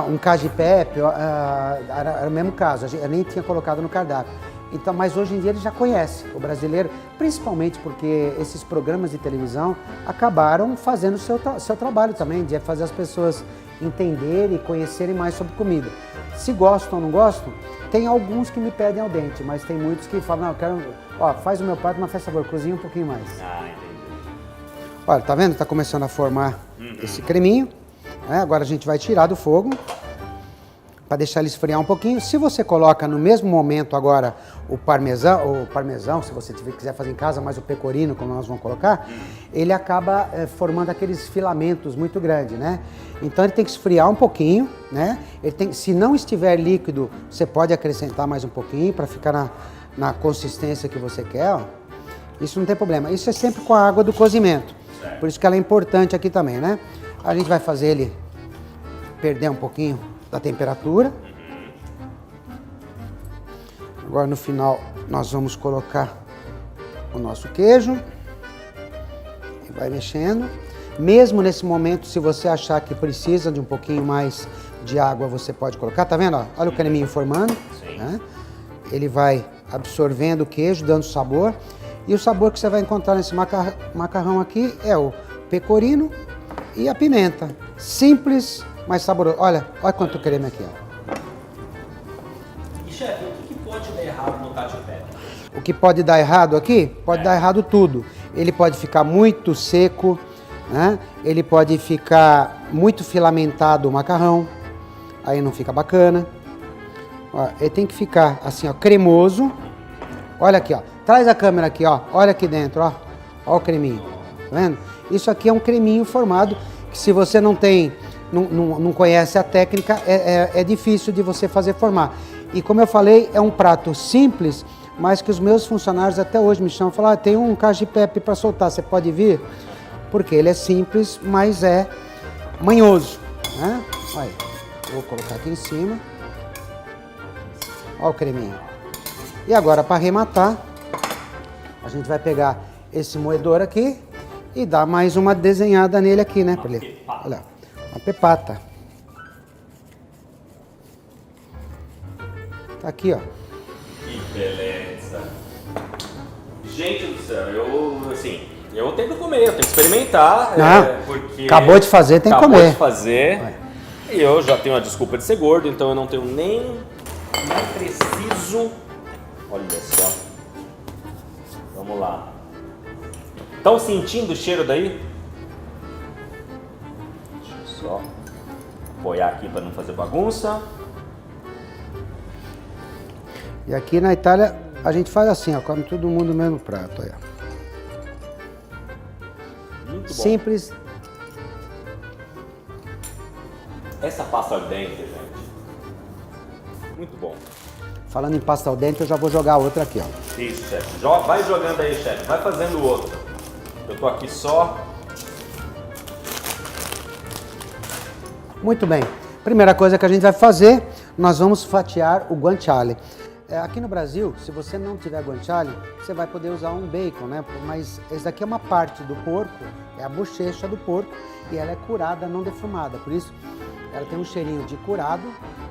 Speaker 2: um cacio de pepe, era o mesmo caso, eu nem tinha colocado no cardápio. Então, mas hoje em dia ele já conhece o brasileiro, principalmente porque esses programas de televisão acabaram fazendo o seu trabalho também, de fazer as pessoas entenderem e conhecerem mais sobre comida. Se gostam ou não gostam, tem alguns que me pedem ao dente, mas tem muitos que falam, não, eu quero, faz o meu prato, mas faz favor, cozinha um pouquinho mais.
Speaker 1: Entendi.
Speaker 2: Olha, tá vendo? Tá começando a formar esse creminho. Agora a gente vai tirar do fogo para deixar ele esfriar um pouquinho. Se você coloca no mesmo momento agora o parmesão, se você quiser fazer em casa, mas o pecorino, como nós vamos colocar, ele acaba formando aqueles filamentos muito grandes, né? Então ele tem que esfriar um pouquinho, né? Se não estiver líquido, você pode acrescentar mais um pouquinho para ficar na consistência que você quer, ó. Isso não tem problema. Isso é sempre com a água do cozimento. Por isso que ela é importante aqui também, né? A gente vai fazer ele perder um pouquinho da temperatura. Agora no final nós vamos colocar o nosso queijo e vai mexendo. Mesmo nesse momento, se você achar que precisa de um pouquinho mais de água, você pode colocar. Tá vendo? Olha o creminho formando. Né? Ele vai absorvendo o queijo, dando sabor. E o sabor que você vai encontrar nesse macarrão aqui é o pecorino e a pimenta. Simples, mas saboroso. Olha quanto creme aqui, ó.
Speaker 1: E chefe, o que pode dar errado no cacio de pepe?
Speaker 2: O que pode dar errado aqui? Pode dar errado tudo. Ele pode ficar muito seco, né? Ele pode ficar muito filamentado o macarrão, aí não fica bacana. Ó, ele tem que ficar assim, ó, cremoso. Olha aqui, ó. Traz a câmera aqui, ó. Olha aqui dentro, ó. Ó o creminho. Tá vendo? Isso aqui é um creminho formado que se você não conhece a técnica, é difícil de você fazer formar. E como eu falei, é um prato simples, mas que os meus funcionários até hoje me chamam e falam, tem um cacio de pepe para soltar, você pode vir? Porque ele é simples, mas é manhoso, né? Aí, vou colocar aqui em cima. Olha o creminho. E agora, para arrematar, a gente vai pegar esse moedor aqui e dar mais uma desenhada nele aqui, né? Pra ele, olha, uma pepata. Tá aqui, ó.
Speaker 1: Que beleza. Gente do céu, eu tenho que comer, eu tenho que experimentar.
Speaker 2: Não,
Speaker 1: porque
Speaker 2: acabou de fazer, tem que comer.
Speaker 1: Acabou de fazer. E eu já tenho a desculpa de ser gordo, então eu não tenho nem preciso. Olha só. Vamos lá. Estão sentindo o cheiro daí? Deixa eu só apoiar aqui para não fazer bagunça.
Speaker 2: E aqui na Itália a gente faz assim, ó, come todo mundo no mesmo prato. Ó.
Speaker 1: Muito bom.
Speaker 2: Simples.
Speaker 1: Essa pasta al dente, gente. Muito bom.
Speaker 2: Falando em pasta al dente, eu já vou jogar outra aqui, ó.
Speaker 1: Isso, chefe. Vai jogando aí, chefe. Vai fazendo outro. Eu tô aqui só.
Speaker 2: Muito bem. Primeira coisa que a gente vai fazer, nós vamos fatiar o guanciale. Aqui no Brasil, se você não tiver guanciale, você vai poder usar um bacon, né? Mas esse daqui é uma parte do porco, é a bochecha do porco, e ela é curada, não defumada. Por isso, ela tem um cheirinho de curado,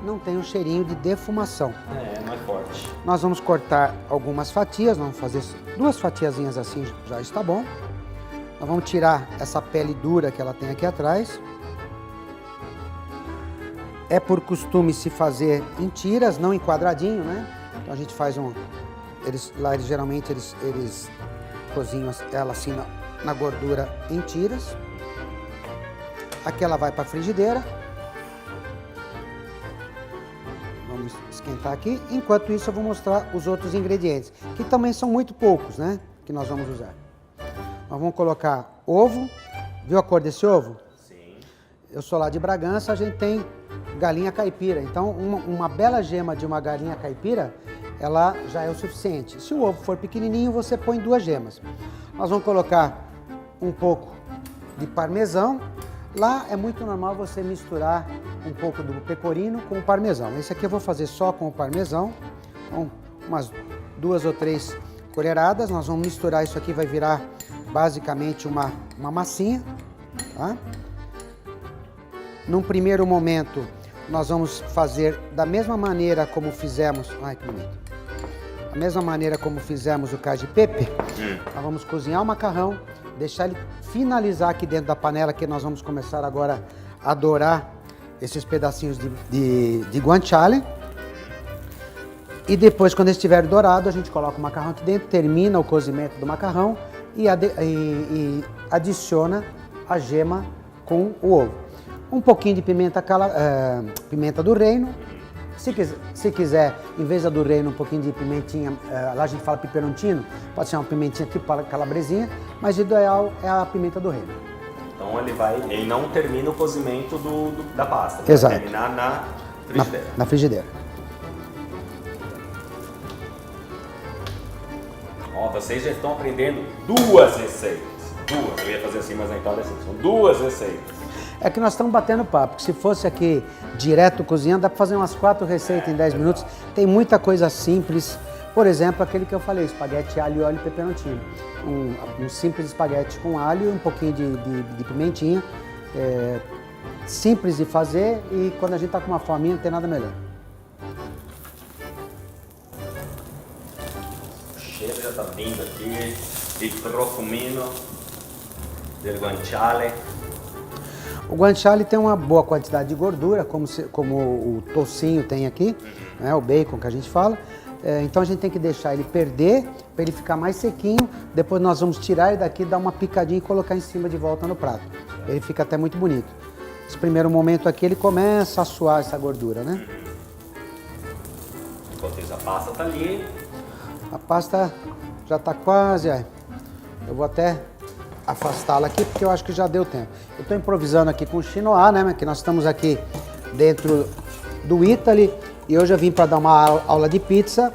Speaker 2: não tem um cheirinho de defumação.
Speaker 1: É mais forte.
Speaker 2: Nós vamos cortar algumas fatias, vamos fazer 2 fatiazinhas assim, já está bom. Nós vamos tirar essa pele dura que ela tem aqui atrás. É por costume se fazer em tiras, não em quadradinho, né? Então a gente faz geralmente eles cozinham ela assim na gordura em tiras. Aqui ela vai para a frigideira. Vamos esquentar aqui. Enquanto isso eu vou mostrar os outros ingredientes, que também são muito poucos, né? Que nós vamos usar. Nós vamos colocar ovo. Viu a cor desse ovo?
Speaker 1: Sim.
Speaker 2: Eu sou lá de Bragança, a gente tem galinha caipira. Então, uma bela gema de uma galinha caipira, ela já é o suficiente. Se o ovo for pequenininho, você põe 2 gemas. Nós vamos colocar um pouco de parmesão. Lá é muito normal você misturar um pouco do pecorino com o parmesão. Esse aqui eu vou fazer só com o parmesão. Então, umas 2 ou 3 colheradas. Nós vamos misturar isso aqui, vai virar basicamente uma massinha. Tá? Num primeiro momento, nós vamos fazer da mesma maneira como fizemos... Ai, que bonito. Da mesma maneira como fizemos o cacio e pepe, nós vamos cozinhar o macarrão, deixar ele finalizar aqui dentro da panela, que nós vamos começar agora a dourar esses pedacinhos de guanciale. E depois, quando estiver dourado, a gente coloca o macarrão aqui dentro, termina o cozimento do macarrão e adiciona a gema com o ovo. Um pouquinho de pimenta do reino. Se quiser, em vez da do reino, um pouquinho de pimentinha, lá a gente fala peperoncino, pode ser uma pimentinha tipo calabresinha, mas o ideal é a pimenta do reino.
Speaker 1: Então ele não termina o cozimento da pasta,
Speaker 2: exato.
Speaker 1: Vai terminar na frigideira.
Speaker 2: Na frigideira.
Speaker 1: Ó, vocês já estão aprendendo 2 receitas. 2, eu ia fazer assim, mas na Itália assim, são 2 receitas.
Speaker 2: É que nós estamos batendo papo, porque se fosse aqui direto cozinhando, dá para fazer umas 4 receitas em 10 minutos. Tem muita coisa simples. Por exemplo, aquele que eu falei, espaguete alho e óleo e peperoncino. Um simples espaguete com alho e um pouquinho de pimentinha. Simples de fazer e quando a gente está com uma fominha não tem nada melhor.
Speaker 1: O cheiro já está vindo aqui, il profumino del guanciale.
Speaker 2: O guanciale tem uma boa quantidade de gordura, como o toucinho tem aqui, né, o bacon que a gente fala. Então a gente tem que deixar ele perder, para ele ficar mais sequinho. Depois nós vamos tirar ele daqui, dar uma picadinha e colocar em cima de volta no prato. Ele fica até muito bonito. Esse primeiro momento aqui ele começa a suar essa gordura, né?
Speaker 1: Enquanto isso, a pasta tá ali.
Speaker 2: A pasta já está quase... Eu vou até afastá-la aqui, porque eu acho que já deu tempo. Eu estou improvisando aqui com o Chinois, né? Que nós estamos aqui dentro do Italy e hoje eu vim para dar uma aula de pizza.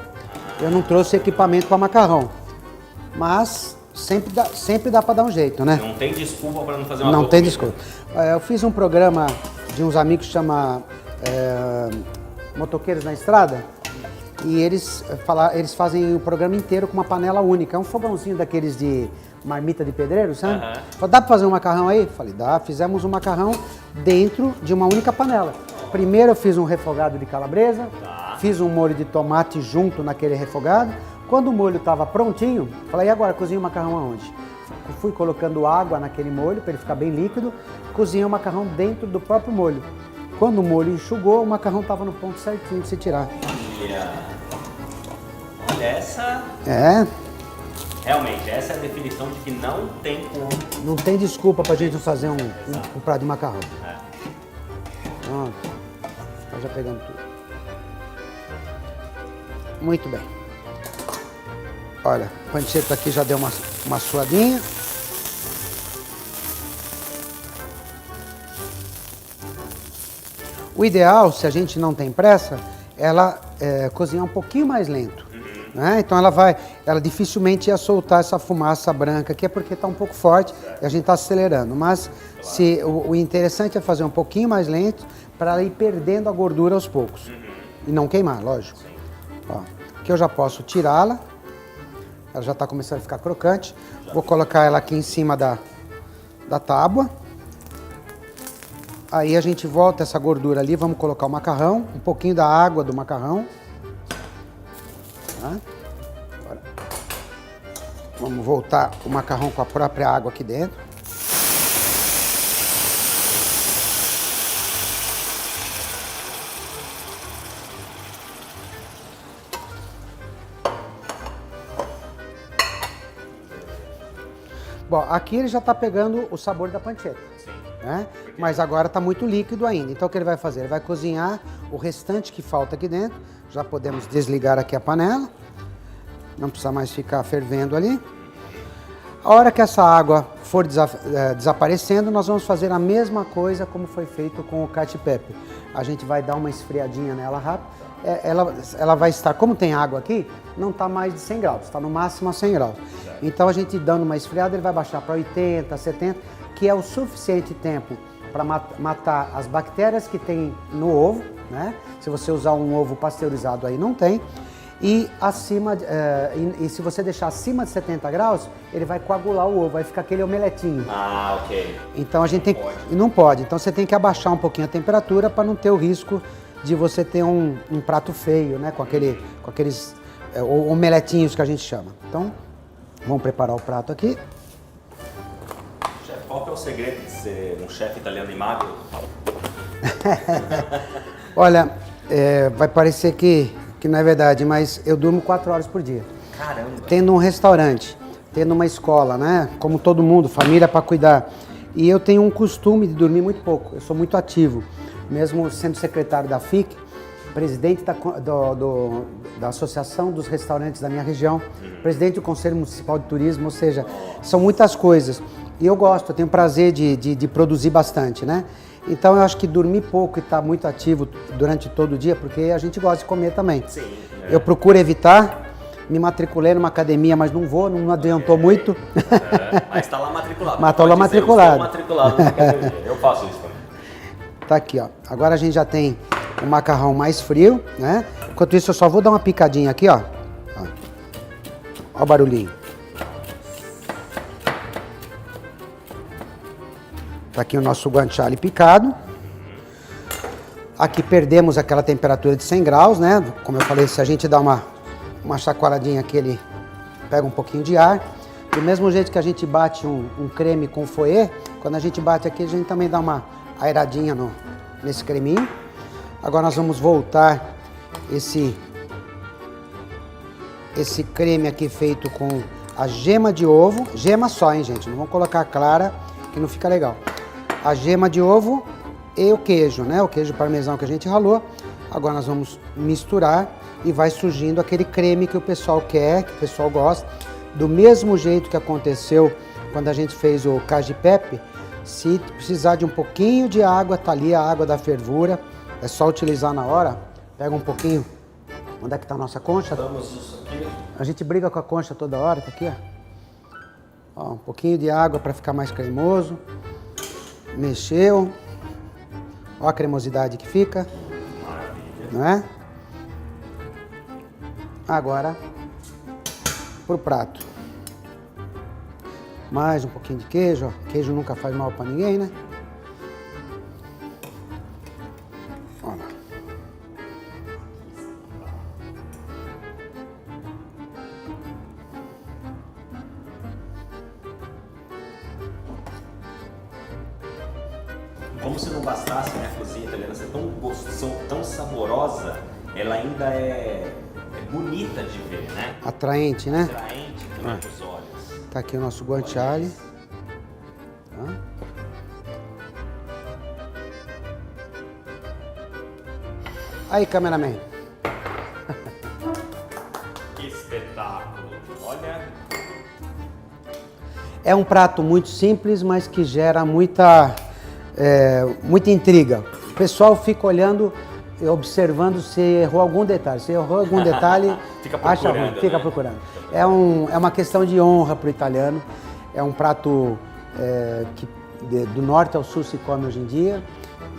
Speaker 2: Eu não trouxe equipamento para macarrão, mas sempre dá para dar um jeito, né?
Speaker 1: Não tem desculpa para não fazer uma
Speaker 2: Não
Speaker 1: boa
Speaker 2: tem
Speaker 1: comida.
Speaker 2: desculpa. Eu fiz um programa de uns amigos que chama Motoqueiros na Estrada. E eles fazem o programa inteiro com uma panela única. É um fogãozinho daqueles de marmita de pedreiro, sabe? Falei, dá para fazer um macarrão aí? Falei, dá. Fizemos um macarrão dentro de uma única panela. Primeiro eu fiz um refogado de calabresa, fiz um molho de tomate junto naquele refogado. Quando o molho estava prontinho, falei, e agora cozinho o macarrão aonde? Fui colocando água naquele molho para ele ficar bem líquido, cozinhei o macarrão dentro do próprio molho. Quando o molho enxugou, o macarrão estava no ponto certinho de se tirar.
Speaker 1: Olha, essa...
Speaker 2: É.
Speaker 1: Realmente, essa é a definição de que não tem como...
Speaker 2: Não tem desculpa pra gente fazer um prato de macarrão. Pronto. Tá já pegando tudo. Muito bem. Olha, o pancetta aqui já deu uma suadinha. O ideal, se a gente não tem pressa, ela cozinhar um pouquinho mais lento. Né? Então ela dificilmente ia soltar essa fumaça branca aqui, é porque está um pouco forte e a gente está acelerando. Mas o interessante é fazer um pouquinho mais lento para ela ir perdendo a gordura aos poucos. E não queimar, lógico. Ó, aqui eu já posso tirá-la. Ela já está começando a ficar crocante. Vou colocar ela aqui em cima da tábua. Aí a gente volta essa gordura ali, vamos colocar o macarrão, um pouquinho da água do macarrão. Tá? Agora, vamos voltar o macarrão com a própria água aqui dentro. Bom, aqui ele já está pegando o sabor da pancetta. Né? Mas agora está muito líquido ainda. Então o que ele vai fazer? Ele vai cozinhar o restante que falta aqui dentro. Já podemos desligar aqui a panela. Não precisa mais ficar fervendo ali. A hora que essa água for desaparecendo, nós vamos fazer a mesma coisa como foi feito com o cacio e pepe. A gente vai dar uma esfriadinha nela rápido. Ela vai estar, como tem água aqui, não está mais de 100 graus, está no máximo a 100 graus. Então a gente dando uma esfriada, ele vai baixar para 80, 70, que é o suficiente tempo para matar as bactérias que tem no ovo, né? Se você usar um ovo pasteurizado aí não tem. E se você deixar acima de 70 graus, ele vai coagular o ovo, vai ficar aquele omeletinho.
Speaker 1: Ah, ok.
Speaker 2: Então a gente não pode. Então você tem que abaixar um pouquinho a temperatura para não ter o risco de você ter um prato feio, né? Com aqueles omeletinhos que a gente chama. Então, vamos preparar o prato aqui.
Speaker 1: Chefe, qual que é o segredo de ser um chefe italiano e magro?
Speaker 2: Olha, vai parecer que não é verdade, mas eu durmo 4 horas por dia.
Speaker 1: Caramba! Tendo
Speaker 2: um restaurante, tendo uma escola, né? Como todo mundo, família para cuidar. E eu tenho um costume de dormir muito pouco, eu sou muito ativo. Mesmo sendo secretário da FIC, presidente da Associação dos Restaurantes da minha região, presidente do Conselho Municipal de Turismo, ou seja, são muitas coisas. E eu gosto, eu tenho prazer de produzir bastante, né? Então eu acho que dormir pouco e estar muito ativo durante todo o dia, porque a gente gosta de comer também. Sim, Eu procuro evitar, me matriculei numa academia, mas não vou, não adiantou muito.
Speaker 1: Mas está lá matriculado.
Speaker 2: Mas está lá matriculado.
Speaker 1: Matriculado na academia. Eu faço isso também.
Speaker 2: Tá aqui, ó. Agora a gente já tem o macarrão mais frio, né? Enquanto isso eu só vou dar uma picadinha aqui, ó. Ó o barulhinho. Tá aqui o nosso guanciale picado. Aqui perdemos aquela temperatura de 100 graus, né? Como eu falei, se a gente dá uma chacoalhadinha aqui, ele pega um pouquinho de ar. Do mesmo jeito que a gente bate um creme com fouet, quando a gente bate aqui, a gente também dá uma airadinha nesse creminho. Agora nós vamos voltar esse creme aqui feito com a gema de ovo. Gema só, hein, gente? Não vamos colocar a clara, que não fica legal. A gema de ovo e o queijo, né? O queijo parmesão que a gente ralou. Agora nós vamos misturar e vai surgindo aquele creme que o pessoal quer, que o pessoal gosta. Do mesmo jeito que aconteceu quando a gente fez o cacio e pepe, se precisar de um pouquinho de água, tá ali a água da fervura, é só utilizar na hora. Pega um pouquinho. Onde é que tá a nossa concha? A gente briga com a concha toda hora, tá aqui, ó. Um pouquinho de água para ficar mais cremoso. Mexeu. Ó a cremosidade que fica. Maravilha. Não é? Agora, pro prato. Mais um pouquinho de queijo, ó. Queijo nunca faz mal para ninguém, né? Olha lá.
Speaker 1: como se não bastasse, né, a cozinha italiana ser tão gostosa, tão saborosa, ela ainda é bonita de ver, né?
Speaker 2: Atraente, né?
Speaker 1: Atraente também pros olhos.
Speaker 2: Tá aqui o nosso guanciale. Tá? Aí, cameraman.
Speaker 1: Que espetáculo! Olha.
Speaker 2: É um prato muito simples, mas que gera muita intriga. O pessoal fica olhando, observando se errou algum detalhe. Se errou algum detalhe,
Speaker 1: fica
Speaker 2: acha ruim, fica
Speaker 1: né?
Speaker 2: procurando. É uma questão de honra para o italiano. É um prato que do norte ao sul se come hoje em dia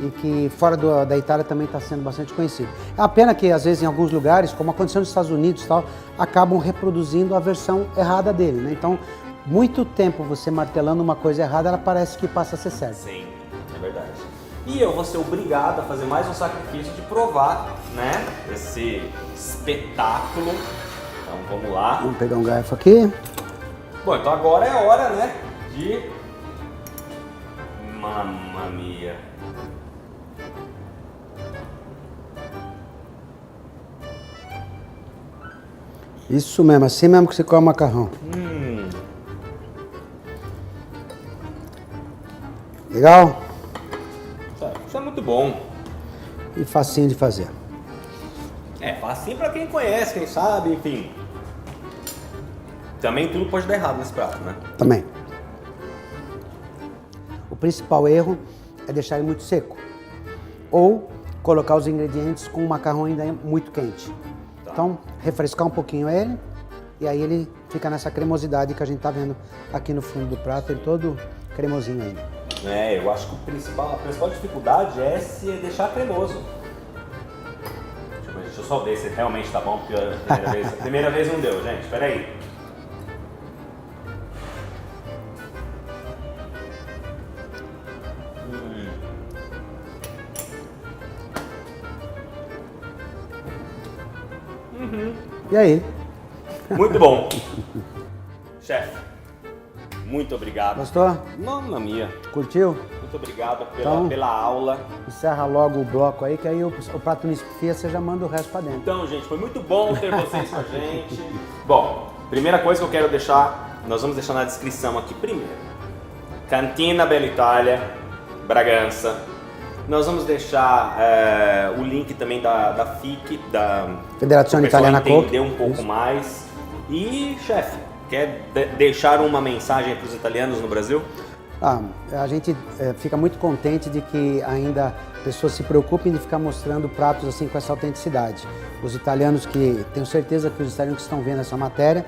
Speaker 2: e que fora da Itália também está sendo bastante conhecido. É uma pena que às vezes em alguns lugares, como aconteceu nos Estados Unidos e tal, acabam reproduzindo a versão errada dele, né? Então, muito tempo você martelando uma coisa errada, ela parece que passa a ser certa.
Speaker 1: Sim, é verdade. E eu vou ser obrigado a fazer mais um sacrifício de provar, né, esse espetáculo. Então vamos lá.
Speaker 2: Vamos pegar um garfo aqui.
Speaker 1: Bom, então agora é a hora, né, de... Mamma mia.
Speaker 2: Isso mesmo, assim mesmo que você come macarrão. Legal?
Speaker 1: Isso é muito bom.
Speaker 2: E facinho de fazer.
Speaker 1: É, facinho pra quem conhece, quem sabe, enfim. Também tudo pode dar errado nesse prato, né?
Speaker 2: Também. O principal erro é deixar ele muito seco. Ou colocar os ingredientes com o macarrão ainda muito quente.
Speaker 1: Tá.
Speaker 2: Então, refrescar um pouquinho ele e aí ele fica nessa cremosidade que a gente tá vendo aqui no fundo do prato, ele todo cremosinho ainda.
Speaker 1: É, eu acho que a principal dificuldade é se deixar cremoso. Deixa eu só ver se realmente tá bom, porque a primeira vez não deu, gente. Espera aí.
Speaker 2: E aí?
Speaker 1: Muito bom. Chefe, muito obrigado.
Speaker 2: Gostou?
Speaker 1: Mamma mia.
Speaker 2: Curtiu?
Speaker 1: Muito obrigado
Speaker 2: Então-
Speaker 1: pela aula.
Speaker 2: Encerra logo o bloco aí, que aí o prato não esfria, você já manda o resto pra dentro.
Speaker 1: Então, gente, foi muito bom ter vocês com a gente. Bom, primeira coisa que eu quero deixar, nós vamos deixar na descrição aqui primeiro. Cantina Bella Italia, Bragança. Nós vamos deixar o link também da FIC, da
Speaker 2: Federazione
Speaker 1: pro pessoal
Speaker 2: Italiana
Speaker 1: entender
Speaker 2: Cook.
Speaker 1: um pouco mais. E, chefe, quer deixar uma mensagem para os italianos no Brasil?
Speaker 2: A gente fica muito contente de que ainda pessoas se preocupem de ficar mostrando pratos assim com essa autenticidade. Os italianos tenho certeza que os italianos que estão vendo essa matéria,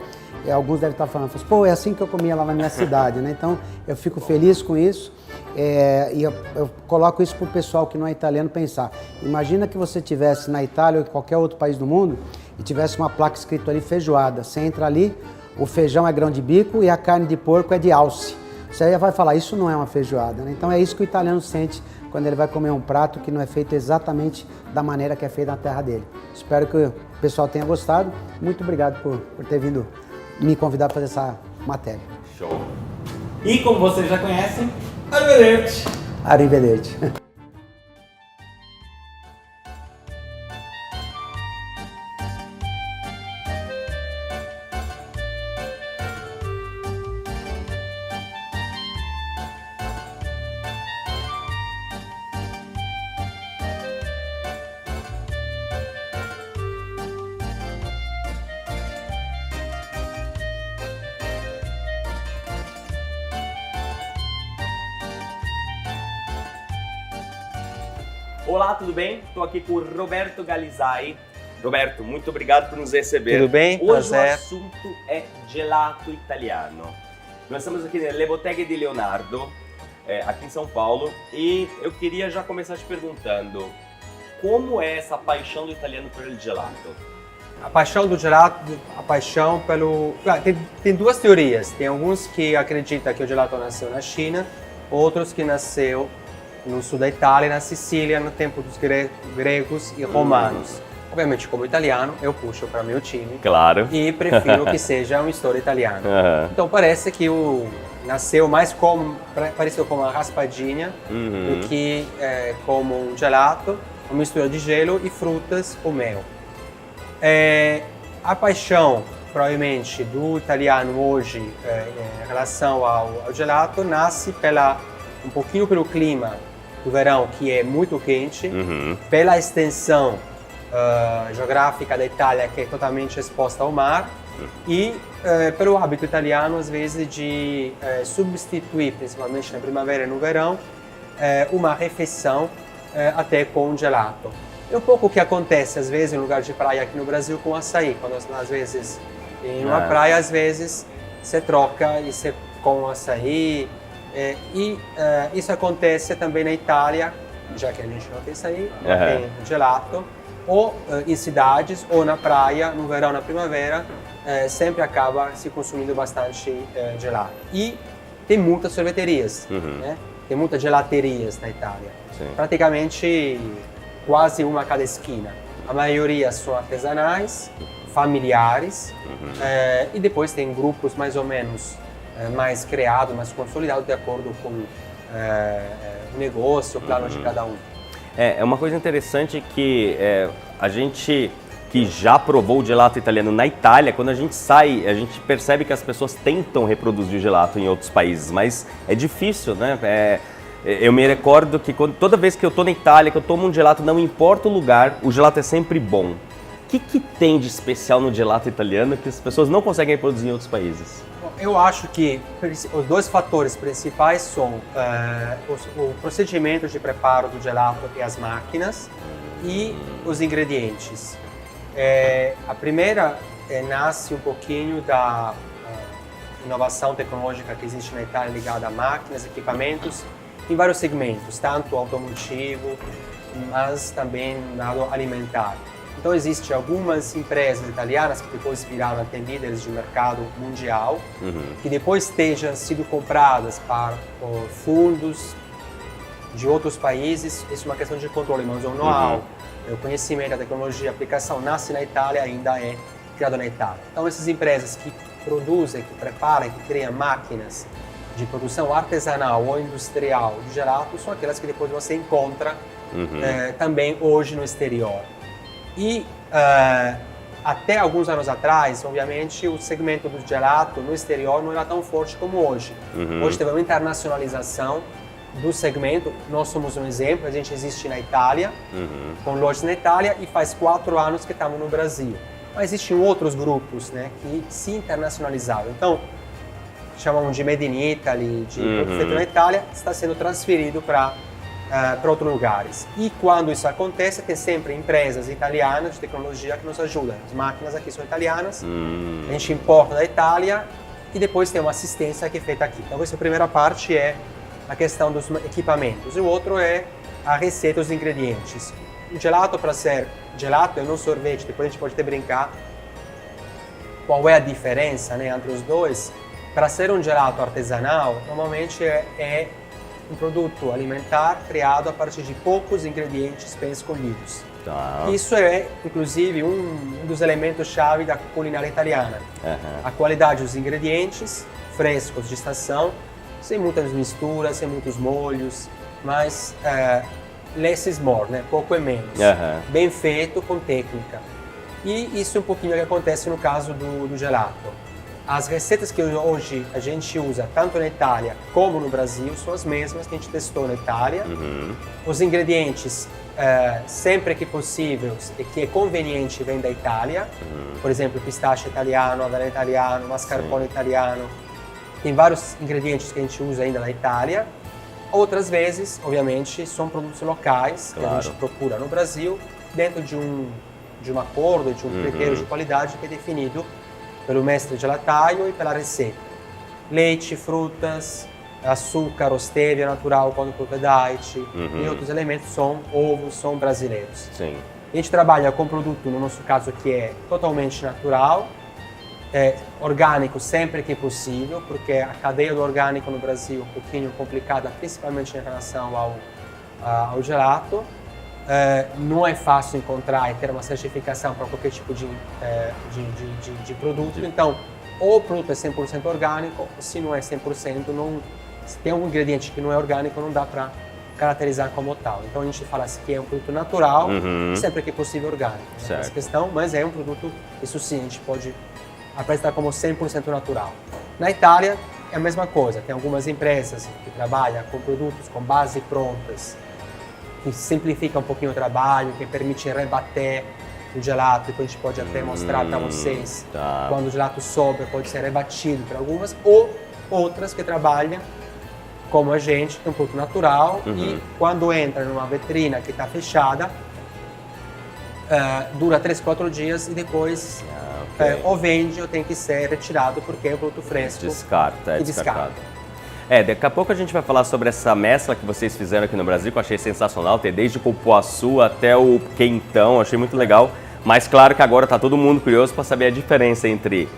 Speaker 2: alguns devem estar falando, pô, é assim que eu comia lá na minha cidade, né? Então eu fico feliz com isso e eu coloco isso para o pessoal que não é italiano pensar. Imagina que você estivesse na Itália ou em qualquer outro país do mundo e tivesse uma placa escrito ali feijoada. Você entra ali, o feijão é grão de bico e a carne de porco é de alce. Você aí vai falar, isso não é uma feijoada, né? Então é isso que o italiano sente quando ele vai comer um prato que não é feito exatamente da maneira que é feito na terra dele. Espero que o pessoal tenha gostado. Muito obrigado por ter vindo me convidar para fazer essa matéria.
Speaker 1: Show! E como vocês já conhecem, arrivederci!
Speaker 2: Arrivederci.
Speaker 1: Olá, tudo bem? Estou aqui com o Roberto Galizai. Roberto, muito obrigado por nos receber.
Speaker 3: Tudo bem?
Speaker 1: Hoje
Speaker 3: Prazer.
Speaker 1: o assunto é gelato italiano. Nós estamos aqui na Le Botteghe di Leonardo, aqui em São Paulo, e eu queria já começar te perguntando como é essa paixão do italiano pelo gelato?
Speaker 3: A paixão do gelato, a paixão pelo... Tem duas teorias. Tem alguns que acreditam que o gelato nasceu na China, outros que nasceu no sul da Itália, na Sicília, no tempo dos gregos e romanos. Ovviamente, como italiano, eu puxo para meu time.
Speaker 1: Claro.
Speaker 3: E prefiro que seja uma história italiana. Então parece que nasceu mais pareceu como uma raspadinha do que como um gelato, uma mistura de gelo e frutas ou mel. A paixão, provavelmente, do italiano hoje em relação ao gelato nasce um pouquinho pelo clima do verão, que é muito quente, pela extensão geográfica da Itália, que é totalmente exposta ao mar, e pelo hábito italiano, às vezes, de substituir, principalmente na primavera e no verão, uma refeição até com um gelato. É um pouco o que acontece, às vezes, em lugar de praia aqui no Brasil com açaí, quando às vezes em uma praia, às vezes, você troca e você com açaí, isso acontece também na Itália, já que a gente não tem açaí, não tem gelato, ou em cidades, ou na praia, no verão, na primavera, sempre acaba se consumindo bastante gelato. E tem muitas sorveterias, né? Tem muitas gelaterias na Itália, praticamente quase uma a cada esquina. A maioria são artesanais, familiares, e depois tem grupos mais ou menos mais criados, mais consolidados, de acordo com o negócio, o plano de cada um.
Speaker 1: É uma coisa interessante que a gente que já provou o gelato italiano na Itália, quando a gente sai, a gente percebe que as pessoas tentam reproduzir o gelato em outros países, mas é difícil, né? Eu me recordo que toda vez que eu estou na Itália, que eu tomo um gelato, não importa o lugar, o gelato é sempre bom. O que tem de especial no gelato italiano que as pessoas não conseguem reproduzir em outros países?
Speaker 3: Eu acho que os dois fatores principais são o procedimento de preparo do gelato e as máquinas e os ingredientes. A primeira nasce um pouquinho da inovação tecnológica que existe na Itália ligada a máquinas, equipamentos, em vários segmentos, tanto automotivo, mas também no lado alimentar. Então existem algumas empresas italianas que depois viraram até líderes de mercado mundial, que depois tenham sido compradas por fundos de outros países. Isso é uma questão de controle, mas o know-how, o conhecimento, a tecnologia, a aplicação nasce na Itália e ainda é criado na Itália. Então essas empresas que produzem, que preparam, que criam máquinas de produção artesanal ou industrial de gelato são aquelas que depois você encontra também hoje no exterior. E até alguns anos atrás, obviamente, o segmento do gelato no exterior não era tão forte como hoje. Hoje teve uma internacionalização do segmento. Nós somos um exemplo, a gente existe na Itália, com lojas na Itália, e faz 4 anos que estamos no Brasil. Mas existem outros grupos, né, que se internacionalizaram. Então, chamamos de Made in Italy, de produto feito na Itália, está sendo transferido para outros lugares. E quando isso acontece, tem sempre empresas italianas de tecnologia que nos ajudam. As máquinas aqui são italianas, a gente importa da Itália e depois tem uma assistência que é feita aqui. Então essa primeira parte é a questão dos equipamentos. E o outro é a receita, os ingredientes. O gelato, para ser gelato, é não sorvete, depois a gente pode até brincar qual é a diferença, né, entre os dois. Para ser um gelato artesanal, normalmente é um produto alimentar criado a partir de poucos ingredientes bem escolhidos. Isso é, inclusive, um dos elementos-chave da culinária italiana. A qualidade dos ingredientes, frescos de estação, sem muitas misturas, sem muitos molhos, mas less is more, né? Pouco é menos. Bem feito, com técnica. E isso é um pouquinho o que acontece no caso do gelato. As receitas que hoje a gente usa, tanto na Itália como no Brasil, são as mesmas que a gente testou na Itália. Os ingredientes, sempre que possível e que é conveniente, vêm da Itália. Por exemplo, pistache italiano, avelã italiano, mascarpone italiano. Tem vários ingredientes que a gente usa ainda na Itália. Outras vezes, obviamente, são produtos locais que a gente procura no Brasil, dentro de um acordo, de um critério de qualidade que é definido pelo mestre gelataio e pela receita. Leite, frutas, açúcar, stevia natural, quando fruta diet, e outros elementos são ovos, são brasileiros. A gente trabalha com produto, no nosso caso, que é totalmente natural, orgânico sempre que possível, porque a cadeia do orgânico no Brasil é um pouquinho complicada, principalmente em relação ao gelato. não é fácil encontrar e ter uma certificação para qualquer tipo de produto. Então, ou o produto é 100% orgânico, se não é 100%, se tem algum ingrediente que não é orgânico, não dá para caracterizar como tal. Então a gente fala assim que é um produto natural, sempre que possível orgânico. Não é essa questão, mas é um produto, isso sim, a gente pode apresentar como 100% natural. Na Itália é a mesma coisa, tem algumas empresas que trabalham com produtos com base prontas, que simplifica um pouquinho o trabalho, que permite rebater o gelato, depois a gente pode até mostrar para vocês quando o gelato sobra, pode ser rebatido para algumas, ou outras que trabalham como a gente, que é um produto natural, e quando entra numa vitrina que está fechada, dura 3, 4 dias e depois ou vende ou tem que ser retirado porque é um produto fresco.
Speaker 1: Descartado. Daqui a pouco a gente vai falar sobre essa mescla que vocês fizeram aqui no Brasil, que eu achei sensacional, ter desde o cupuaçu até o quentão, achei muito legal. Mas claro que agora está todo mundo curioso para saber a diferença entre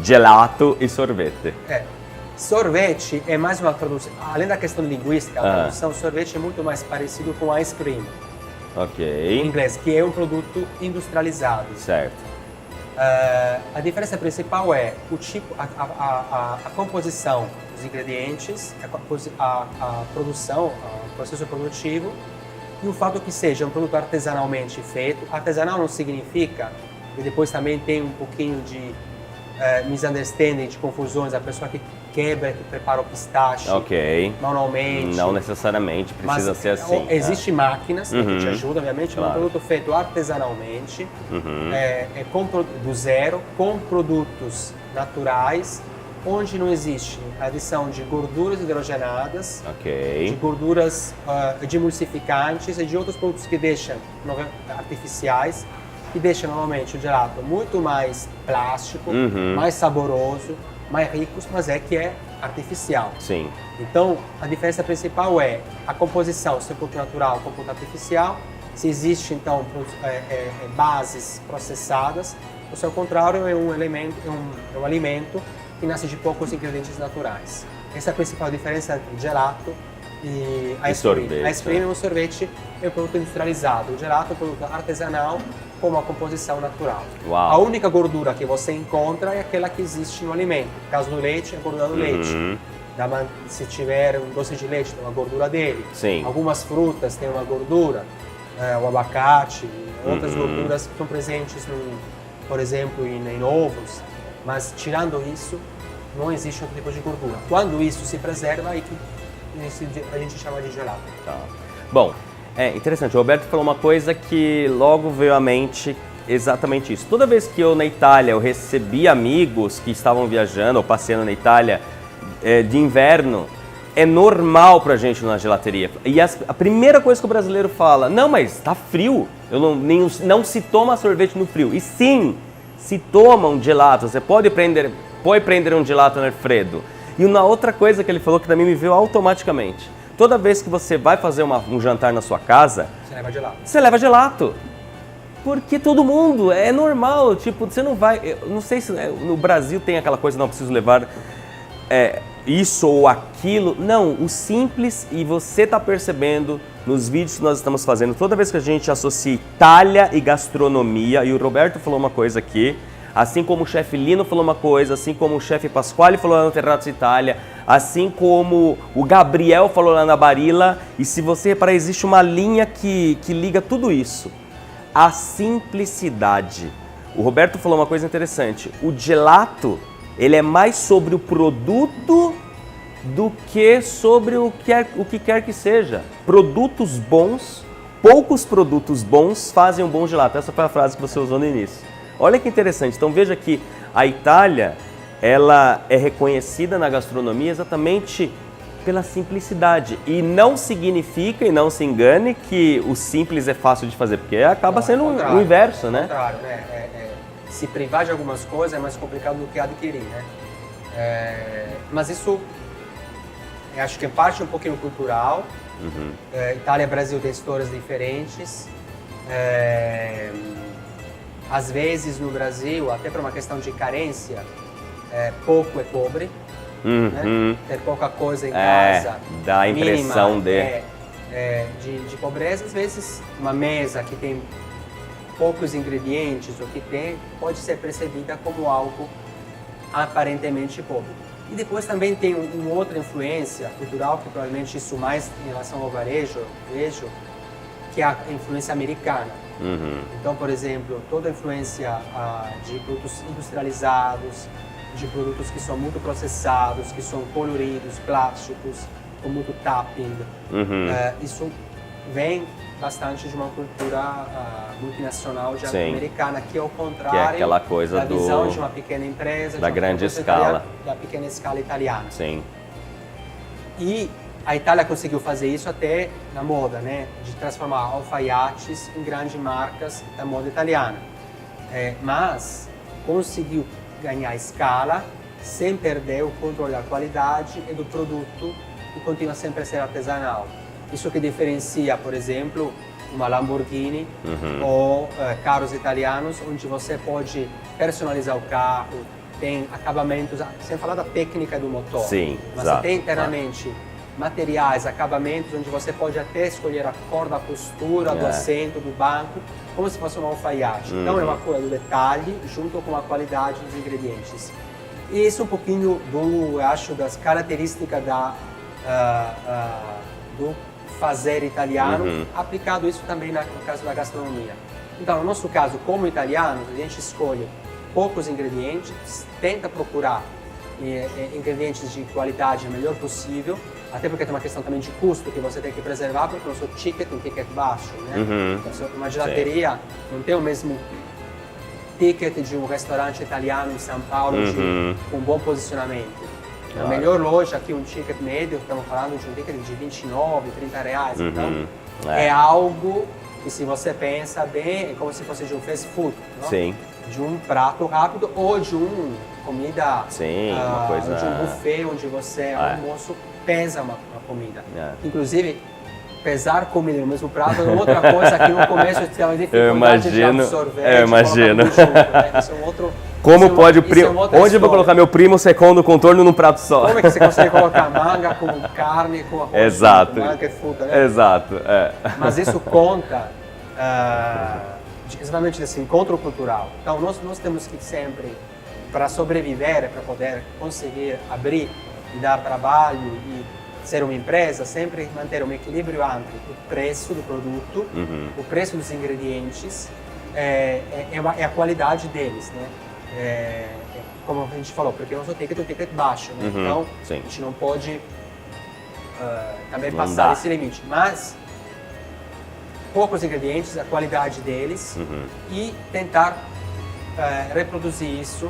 Speaker 1: gelato e sorvete.
Speaker 3: Sorvete é mais uma tradução, além da questão linguística, a tradução sorvete é muito mais parecido com ice cream. Em inglês, que é um produto industrializado.
Speaker 1: Certo.
Speaker 3: A diferença principal é o tipo, a composição dos ingredientes, a produção, o processo produtivo e o fato que seja um produto artesanalmente feito. Artesanal não significa, e depois também tem um pouquinho de misunderstanding, de confusões, a pessoa que quebra, que prepara o pistache manualmente. Não
Speaker 1: necessariamente precisa ser assim.
Speaker 3: Existem máquinas que te ajudam, obviamente, mas é um produto feito artesanalmente, do zero, com produtos naturais, onde não existe adição de gorduras hidrogenadas, de gorduras de emulsificantes e de outros produtos que deixam artificiais, que deixam normalmente o gelato muito mais plástico, mais saboroso, mais rico, mas que é artificial.
Speaker 1: Sim.
Speaker 3: Então, a diferença principal é a composição, se é produto natural ou produto artificial, se existe, então, bases processadas, ou se ao contrário é um alimento que nasce de poucos ingredientes naturais. Essa é a principal diferença entre gelato e ice cream. Ice cream é um sorvete, é um produto industrializado. O gelato é um produto artesanal com uma composição natural. A única gordura que você encontra é aquela que existe no alimento. No caso do leite, é a gordura do leite. Se tiver um doce de leite, tem uma gordura dele. Algumas frutas têm uma gordura, o abacate, outras gorduras que estão presentes, por exemplo, em ovos. Mas tirando isso, não existe outro tipo de gordura. Quando isso se preserva, aí que a gente chama de gelato.
Speaker 1: Bom, interessante. O Roberto falou uma coisa que logo veio à mente, exatamente isso. Toda vez que eu na Itália eu recebi amigos que estavam viajando ou passeando na Itália de inverno, é normal pra gente ir na gelateria. E a primeira coisa que o brasileiro fala, não, mas tá frio, não se toma sorvete no frio. E sim, se toma um gelato, você pode prender um gelato no Alfredo. E uma outra coisa que ele falou que também me veio automaticamente. Toda vez que você vai fazer um jantar na sua casa, você leva gelato. Porque todo mundo, é normal, tipo, você não vai... Eu não sei se no Brasil tem aquela coisa, não preciso levar isso ou aquilo. Não, o simples, e você está percebendo nos vídeos que nós estamos fazendo, toda vez que a gente associa Itália e gastronomia, e o Roberto falou uma coisa aqui, assim como o chefe Lino falou uma coisa, assim como o chefe Pasquale falou lá no Terrazzo Itália, assim como o Gabriel falou lá na Barilla, e se você reparar, existe uma linha que liga tudo isso. A simplicidade. O Roberto falou uma coisa interessante, o gelato, ele é mais sobre o produto do que sobre o que quer que seja. Produtos bons, poucos produtos bons fazem um bom gelato. Essa foi a frase que você usou no início. Olha que interessante. Então veja que a Itália, ela é reconhecida na gastronomia exatamente pela simplicidade. E não significa, e não se engane, que o simples é fácil de fazer, porque acaba sendo o inverso, né?
Speaker 3: Contrário, né? Se privar de algumas coisas é mais complicado do que adquirir, né? Mas isso, acho que é parte um pouquinho cultural. Itália e Brasil têm histórias diferentes. Às vezes no Brasil, até por uma questão de carência, pouco é pobre. Né? Ter pouca coisa em casa.
Speaker 1: Dá a impressão
Speaker 3: de pobreza, às vezes uma mesa que tem poucos ingredientes, ou que tem, pode ser percebida como algo aparentemente pobre. E depois também tem uma outra influência cultural, que provavelmente isso mais em relação ao varejo, vejo, que é a influência americana. Então, por exemplo, toda a influência de produtos industrializados, de produtos que são muito processados, que são coloridos, plásticos, com muito tapping, isso vem bastante de uma cultura multinacional americana, que é o contrário
Speaker 1: que é aquela coisa
Speaker 3: da visão de uma pequena empresa,
Speaker 1: da grande escala,
Speaker 3: da pequena escala italiana.
Speaker 1: Sim.
Speaker 3: E a Itália conseguiu fazer isso até na moda, né? De transformar alfaiates em grandes marcas da moda italiana. Mas conseguiu ganhar escala sem perder o controle da qualidade e do produto, que continua sempre a ser artesanal. Isso que diferencia, por exemplo, uma Lamborghini ou carros italianos, onde você pode personalizar o carro, tem acabamentos, sem falar da técnica do motor.
Speaker 1: Sim,
Speaker 3: mas
Speaker 1: exato,
Speaker 3: você tem internamente materiais, acabamentos, onde você pode até escolher a cor da postura do assento, do banco, como se fosse um alfaiate. Então é uma coisa do detalhe junto com a qualidade dos ingredientes. E isso é um pouquinho eu acho, das características do fazer italiano, aplicado isso também no caso da gastronomia. Então, no nosso caso, como italianos, a gente escolhe poucos ingredientes, tenta procurar ingredientes de qualidade o melhor possível, até porque tem uma questão também de custo que você tem que preservar, porque o nosso ticket é um ticket baixo, né? Então, uma gelateria não tem o mesmo ticket de um restaurante italiano em São Paulo com um bom posicionamento. A melhor loja aqui, um ticket médio, estamos falando de um ticket de 29, 30 reais. Então, é algo que, se você pensa bem, é como se fosse de um fast food, não?
Speaker 1: Sim.
Speaker 3: De um prato rápido ou de uma comida,
Speaker 1: uma coisa...
Speaker 3: de um buffet onde você, almoço, pesa uma comida. Inclusive, pesar comida no mesmo prato é outra coisa que no começo eu tinha dificuldade de absorver.
Speaker 1: Eu imagino.
Speaker 3: Junto, né? Isso é um outro...
Speaker 1: Como pode o primo... Onde eu vou colocar meu primo segundo contorno num prato só?
Speaker 3: Como é que você consegue colocar manga com carne, com arroz,
Speaker 1: Exato.
Speaker 3: com manga e fruta, né?
Speaker 1: Exato,
Speaker 3: Mas isso conta exatamente desse encontro cultural. Então, nós temos que sempre, para sobreviver, para poder conseguir abrir e dar trabalho e ser uma empresa, sempre manter um equilíbrio entre o preço do produto, o preço dos ingredientes, a qualidade deles, né? Como a gente falou, porque o nosso ticket é um ticket baixo, né? Então a gente não pode também passar esse limite, mas poucos ingredientes, a qualidade deles e tentar reproduzir isso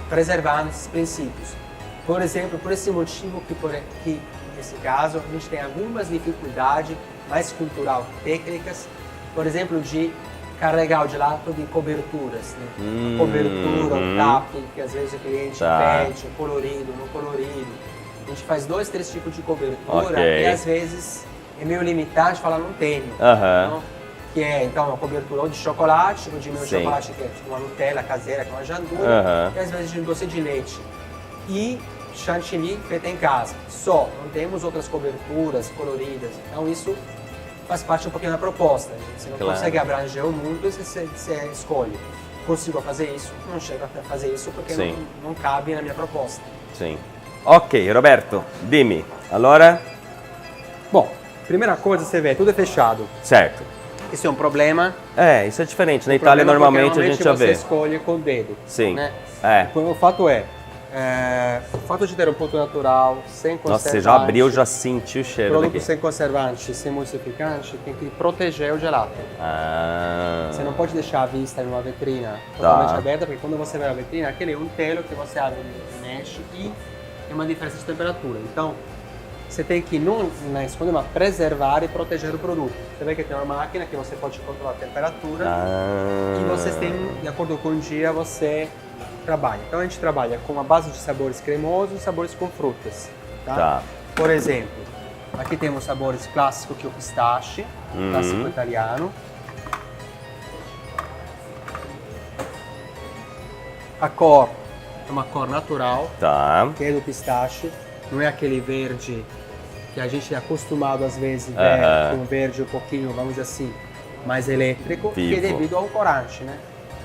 Speaker 3: preservando esses princípios. Por exemplo, por esse motivo que nesse caso a gente tem algumas dificuldades mais cultural, técnicas, por exemplo, de carregar o gelato de coberturas, né? A cobertura, o tapping, que às vezes o cliente pede, o colorido, não colorido. A gente faz 2, 3 tipos de cobertura e às vezes é meio limitado de falar não tenho. Então, que é então uma cobertura ou de chocolate, ou de meu chocolate que é tipo uma Nutella caseira, que é uma jandura, e às vezes de doce de leite. E chantilly feita em casa. Só, não temos outras coberturas coloridas. Então isso faz parte um pouquinho da proposta. Você não consegue abranger o mundo e você escolhe. Consigo fazer isso? Não chego a fazer isso porque não cabe na minha proposta.
Speaker 1: Sim. Ok, Roberto, dimmi. Allora?
Speaker 3: Bom, primeira coisa, você vê, tudo é fechado.
Speaker 1: Certo.
Speaker 3: Isso é um problema.
Speaker 1: Isso é diferente. Na Itália, normalmente a gente já vê.
Speaker 3: Você escolhe com o dedo.
Speaker 1: Sim.
Speaker 3: Né?
Speaker 1: O
Speaker 3: fato o fato de ter um produto natural, sem conservante...
Speaker 1: Nossa, você já abriu, já senti o cheiro
Speaker 3: produto
Speaker 1: daqui.
Speaker 3: Sem conservante, sem emulsificante, tem que proteger o gelato. Você não pode deixar a vista em uma vitrina totalmente aberta, porque quando você vai à vitrina, aquele é um telo que você abre e mexe e tem uma diferença de temperatura. Então, você tem que, não na escolha, mas preservar e proteger o produto. Você vê que tem uma máquina que você pode controlar a temperatura e você tem, de acordo com o dia, você trabalha. Então a gente trabalha com uma base de sabores cremosos e sabores com frutas. Por exemplo, aqui temos sabores clássicos, que é o pistache, clássico italiano. A cor é uma cor natural, que é do pistache, não é aquele verde que a gente é acostumado às vezes a ver com verde um pouquinho, vamos dizer assim, mais elétrico, que é devido ao corante, né?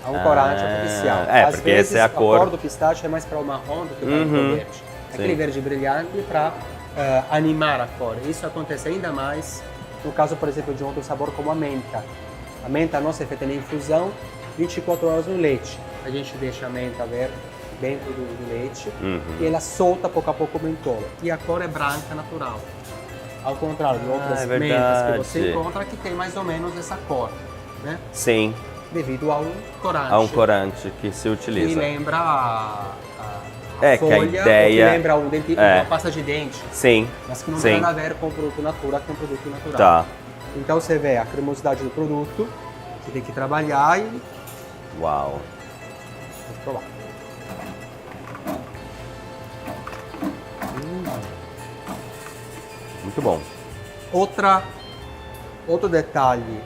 Speaker 3: A um corante artificial. Às
Speaker 1: porque
Speaker 3: vezes,
Speaker 1: essa é a cor
Speaker 3: do pistache é mais para o marrom do que para o verde. Aquele verde brilhante para animar a cor. Isso acontece ainda mais no caso, por exemplo, de um outro sabor como a menta. A menta nossa é feita na infusão 24 horas no leite. A gente deixa a menta verde dentro do leite e ela solta pouco a pouco o mentolo. E a cor é branca natural. Ao contrário de outras mentas que você encontra que tem mais ou menos essa cor, né?
Speaker 1: Sim.
Speaker 3: Devido a um corante.
Speaker 1: A um corante que se utiliza.
Speaker 3: Que lembra a
Speaker 1: folha,
Speaker 3: que a ideia... que lembra uma pasta de dente.
Speaker 1: Sim.
Speaker 3: Mas que não tem nada a ver com o produto natural, que é um produto natural.
Speaker 1: Tá.
Speaker 3: Então você vê a cremosidade do produto, você tem que trabalhar e...
Speaker 1: Uau.
Speaker 3: Vamos provar.
Speaker 1: Muito bom.
Speaker 3: Outro detalhe,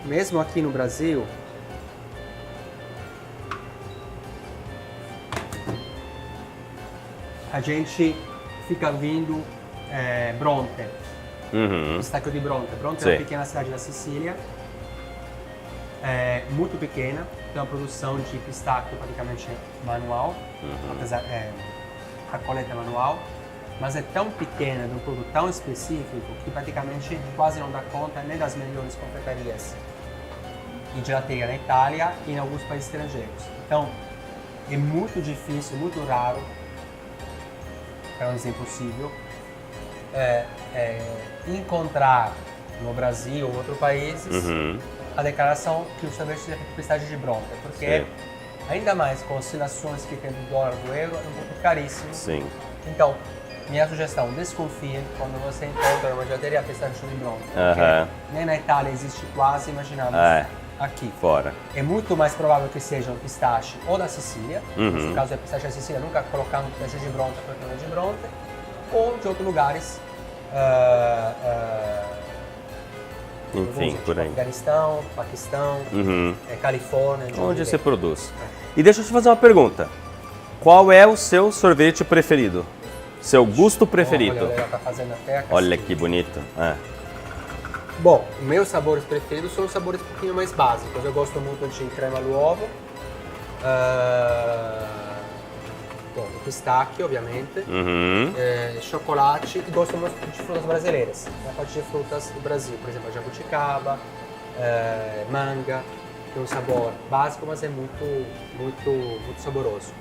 Speaker 3: mesmo aqui no Brasil, a gente fica vindo Bronte, pistáquio de Bronte. Bronte é uma pequena cidade da Sicília, muito pequena, tem uma produção de pistáquio praticamente manual, apesar a coleta é manual, mas é tão pequena, de um produto tão específico, que praticamente quase não dá conta nem das melhores confeitarias e gelateria na Itália e em alguns países estrangeiros. Então, é muito difícil, muito raro, para não dizer impossível, encontrar no Brasil ou outros países a declaração que o sorvete é feito com pistácio de Bronte, porque ainda mais com oscilações que tem do dólar do euro, é um pouco caríssimo.
Speaker 1: Sim.
Speaker 3: Então, minha sugestão, desconfie quando você encontra uma gelateria pistácio de Bronte, porque nem na Itália existe quase, imaginamos, aqui.
Speaker 1: Fora.
Speaker 3: É muito mais provável que seja um pistache ou da Sicília, no caso é pistache da Sicília, nunca colocar um pistache de Bronte porque de Bronte, ou de outros lugares,
Speaker 1: enfim, por aí.
Speaker 3: Afeganistão, Paquistão, Califórnia.
Speaker 1: Onde você produz. E deixa eu te fazer uma pergunta. Qual é o seu sorvete preferido? Seu gosto preferido?
Speaker 3: Olha, ela tá fazendo até a
Speaker 1: olha que bonito.
Speaker 3: Bom, meus sabores preferidos são os sabores um pouquinho mais básicos. Eu gosto muito de crema do ovo, o pistacchio, obviamente, chocolate, e gosto muito de frutas brasileiras. A parte de frutas do Brasil, por exemplo, a jabuticaba, manga, tem um sabor básico, mas é muito saboroso.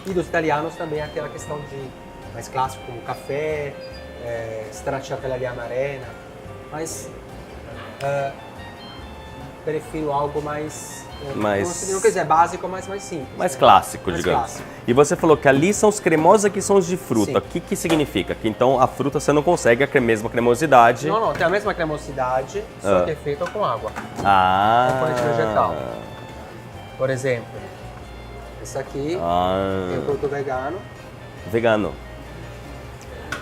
Speaker 3: E dos italianos também aquela questão de mais clássico, como café, stracciatella di amarena, mas prefiro algo mais não quer dizer básico, mas mais simples.
Speaker 1: Mais clássico, digamos. Clássico. E você falou que ali são os cremosos, aqui são os de fruta. O que significa? Que então a fruta você não consegue a mesma cremosidade?
Speaker 3: Não, tem a mesma cremosidade, só que é feita com água.
Speaker 1: Componente
Speaker 3: vegetal. Por exemplo, esse aqui é um produto vegano.
Speaker 1: Vegano.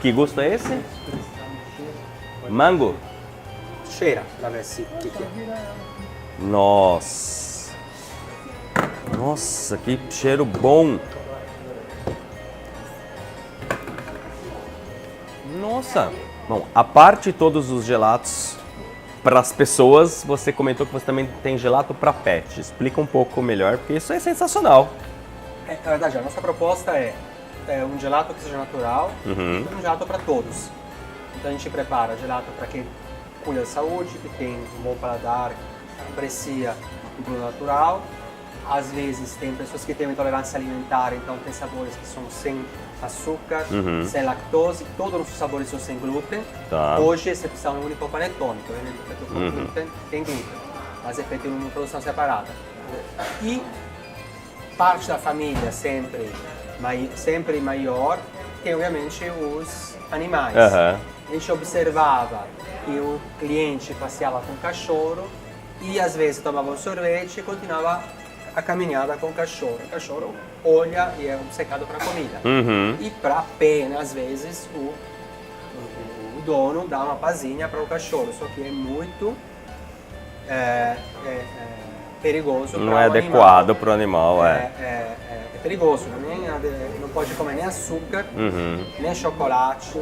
Speaker 1: Que gosto é esse? Mango?
Speaker 3: Cheira, pra ver se o que é.
Speaker 1: Nossa, que cheiro bom. Nossa. Bom, a parte de todos os gelatos para as pessoas, você comentou que você também tem gelato para pet. Explica um pouco melhor, porque isso é sensacional.
Speaker 3: Na verdade, a nossa proposta é um gelato que seja natural e um gelato para todos. Então a gente prepara gelato para quem cuida da saúde, que tem um bom paladar, aprecia o produto natural. Às vezes tem pessoas que têm uma intolerância alimentar, então tem sabores que são sem açúcar, sem lactose, todos os nossos sabores são sem glúten. Hoje a exceção é o único panetone, que é feito com glúten, tem glúten, mas é feito em uma produção separada. E parte da família sempre maior tem obviamente os animais. A gente observava que o cliente passeava com o cachorro e às vezes tomava um sorvete e continuava a caminhada com o cachorro. O cachorro olha e é obcecado para a comida. E para a pena, às vezes, o dono dá uma pazinha para o cachorro, só que é muito perigoso.
Speaker 1: Não é adequado para o animal.
Speaker 3: perigoso, não pode comer nem açúcar, nem chocolate,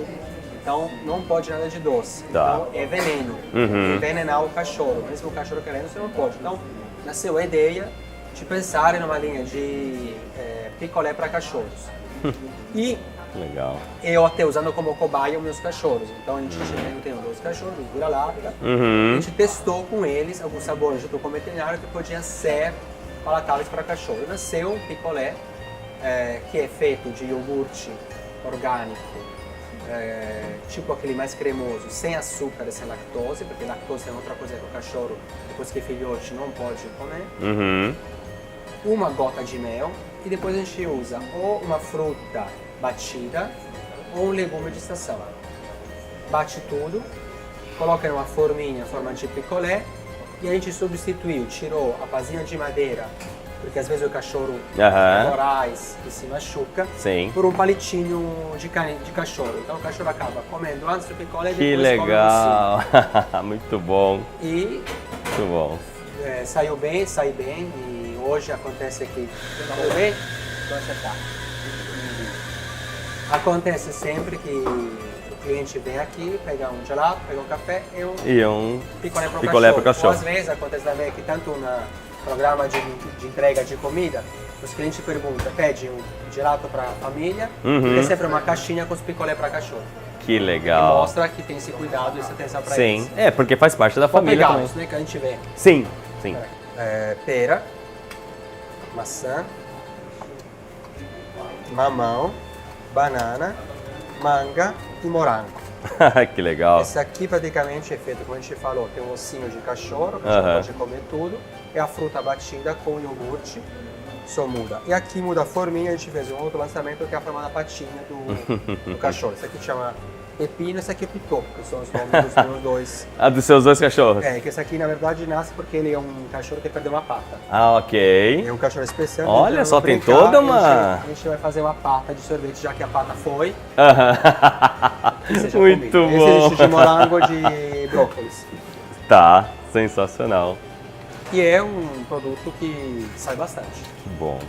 Speaker 3: então não pode nada de doce.
Speaker 1: Tá.
Speaker 3: Então é veneno, envenenar o cachorro, mesmo o cachorro querendo você não pode. Então nasceu a ideia de pensar em uma linha de picolé para cachorros. E
Speaker 1: Legal.
Speaker 3: eu até usando como cobaia os meus cachorros. Então a gente eu tenho 2 cachorros, vira-lata. A gente testou com eles alguns sabores junto com o veterinário que podiam ser palatáveis para cachorro. Nasceu um picolé que é feito de iogurte orgânico, tipo aquele mais cremoso, sem açúcar e sem lactose, porque lactose é outra coisa que o cachorro, depois que é filhote, não pode comer. Uma gota de mel e depois a gente usa ou uma fruta batida ou um legume de estação. Bate tudo, coloca em uma forminha, forma de picolé, e a gente substituiu, tirou a pazinha de madeira, porque às vezes o cachorro é voraz e se machuca, por um palitinho de carne de cachorro. Então o cachorro acaba comendo antes do picolé e
Speaker 1: Que
Speaker 3: depois
Speaker 1: legal! Muito bom.
Speaker 3: E
Speaker 1: muito bom.
Speaker 3: Saiu bem, sai bem, e hoje acontece que saiu bem, então acertar. Acontece sempre que o cliente vem aqui, pega um gelato, pega um café e um picolé para o cachorro. Ou às vezes acontece também que tanto no programa de entrega de comida, os clientes perguntam, pede um gelato para a família e tem sempre uma caixinha com os picolé para cachorro.
Speaker 1: Que legal.
Speaker 3: E mostra que tem esse cuidado e essa atenção para eles.
Speaker 1: Sim, porque faz parte da família também.
Speaker 3: Né, que a gente vê.
Speaker 1: Sim.
Speaker 3: Pera, maçã, mamão, banana, manga e morango.
Speaker 1: Que legal.
Speaker 3: Esse aqui praticamente é feito, como a gente falou, tem um ossinho de cachorro, que a gente pode comer tudo. É a fruta batida com iogurte, só muda. E aqui muda a forminha, a gente fez um outro lançamento que é a forma da patinha do cachorro. Esse aqui chama Pepino, esse aqui é Pitô, que são os nomes dos meus 2.
Speaker 1: Dos seus 2 cachorros?
Speaker 3: Que esse aqui na verdade nasce porque ele é um cachorro que perdeu uma pata.
Speaker 1: Ok.
Speaker 3: É um cachorro especial.
Speaker 1: Olha só, tem toda uma...
Speaker 3: A gente vai fazer uma pata de sorvete, já que a pata foi.
Speaker 1: Muito bom.
Speaker 3: Esse é de morango de brócolis.
Speaker 1: Tá, sensacional.
Speaker 3: E é um produto que sai bastante.
Speaker 1: Que bom.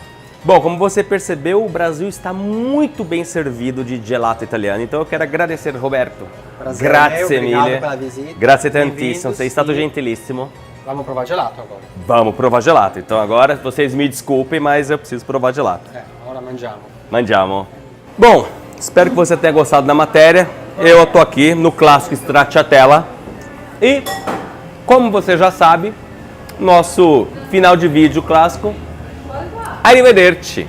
Speaker 1: Bom, como você percebeu, o Brasil está muito bem servido de gelato italiano, então eu quero agradecer, Roberto.
Speaker 3: Prazer,
Speaker 1: Grazie
Speaker 3: obrigado
Speaker 1: mille.
Speaker 3: pela visita.
Speaker 1: Grazie tantissimo, sei stato gentilissimo.
Speaker 3: Vamos provar gelato agora.
Speaker 1: Vamos provar gelato. Então agora, vocês me desculpem, mas eu preciso provar gelato.
Speaker 3: Agora mangiamo.
Speaker 1: Mangiamo. Bom, espero que você tenha gostado da matéria. Eu tô aqui no clássico Stracciatella. E, como você já sabe, nosso final de vídeo clássico. Arrivederci!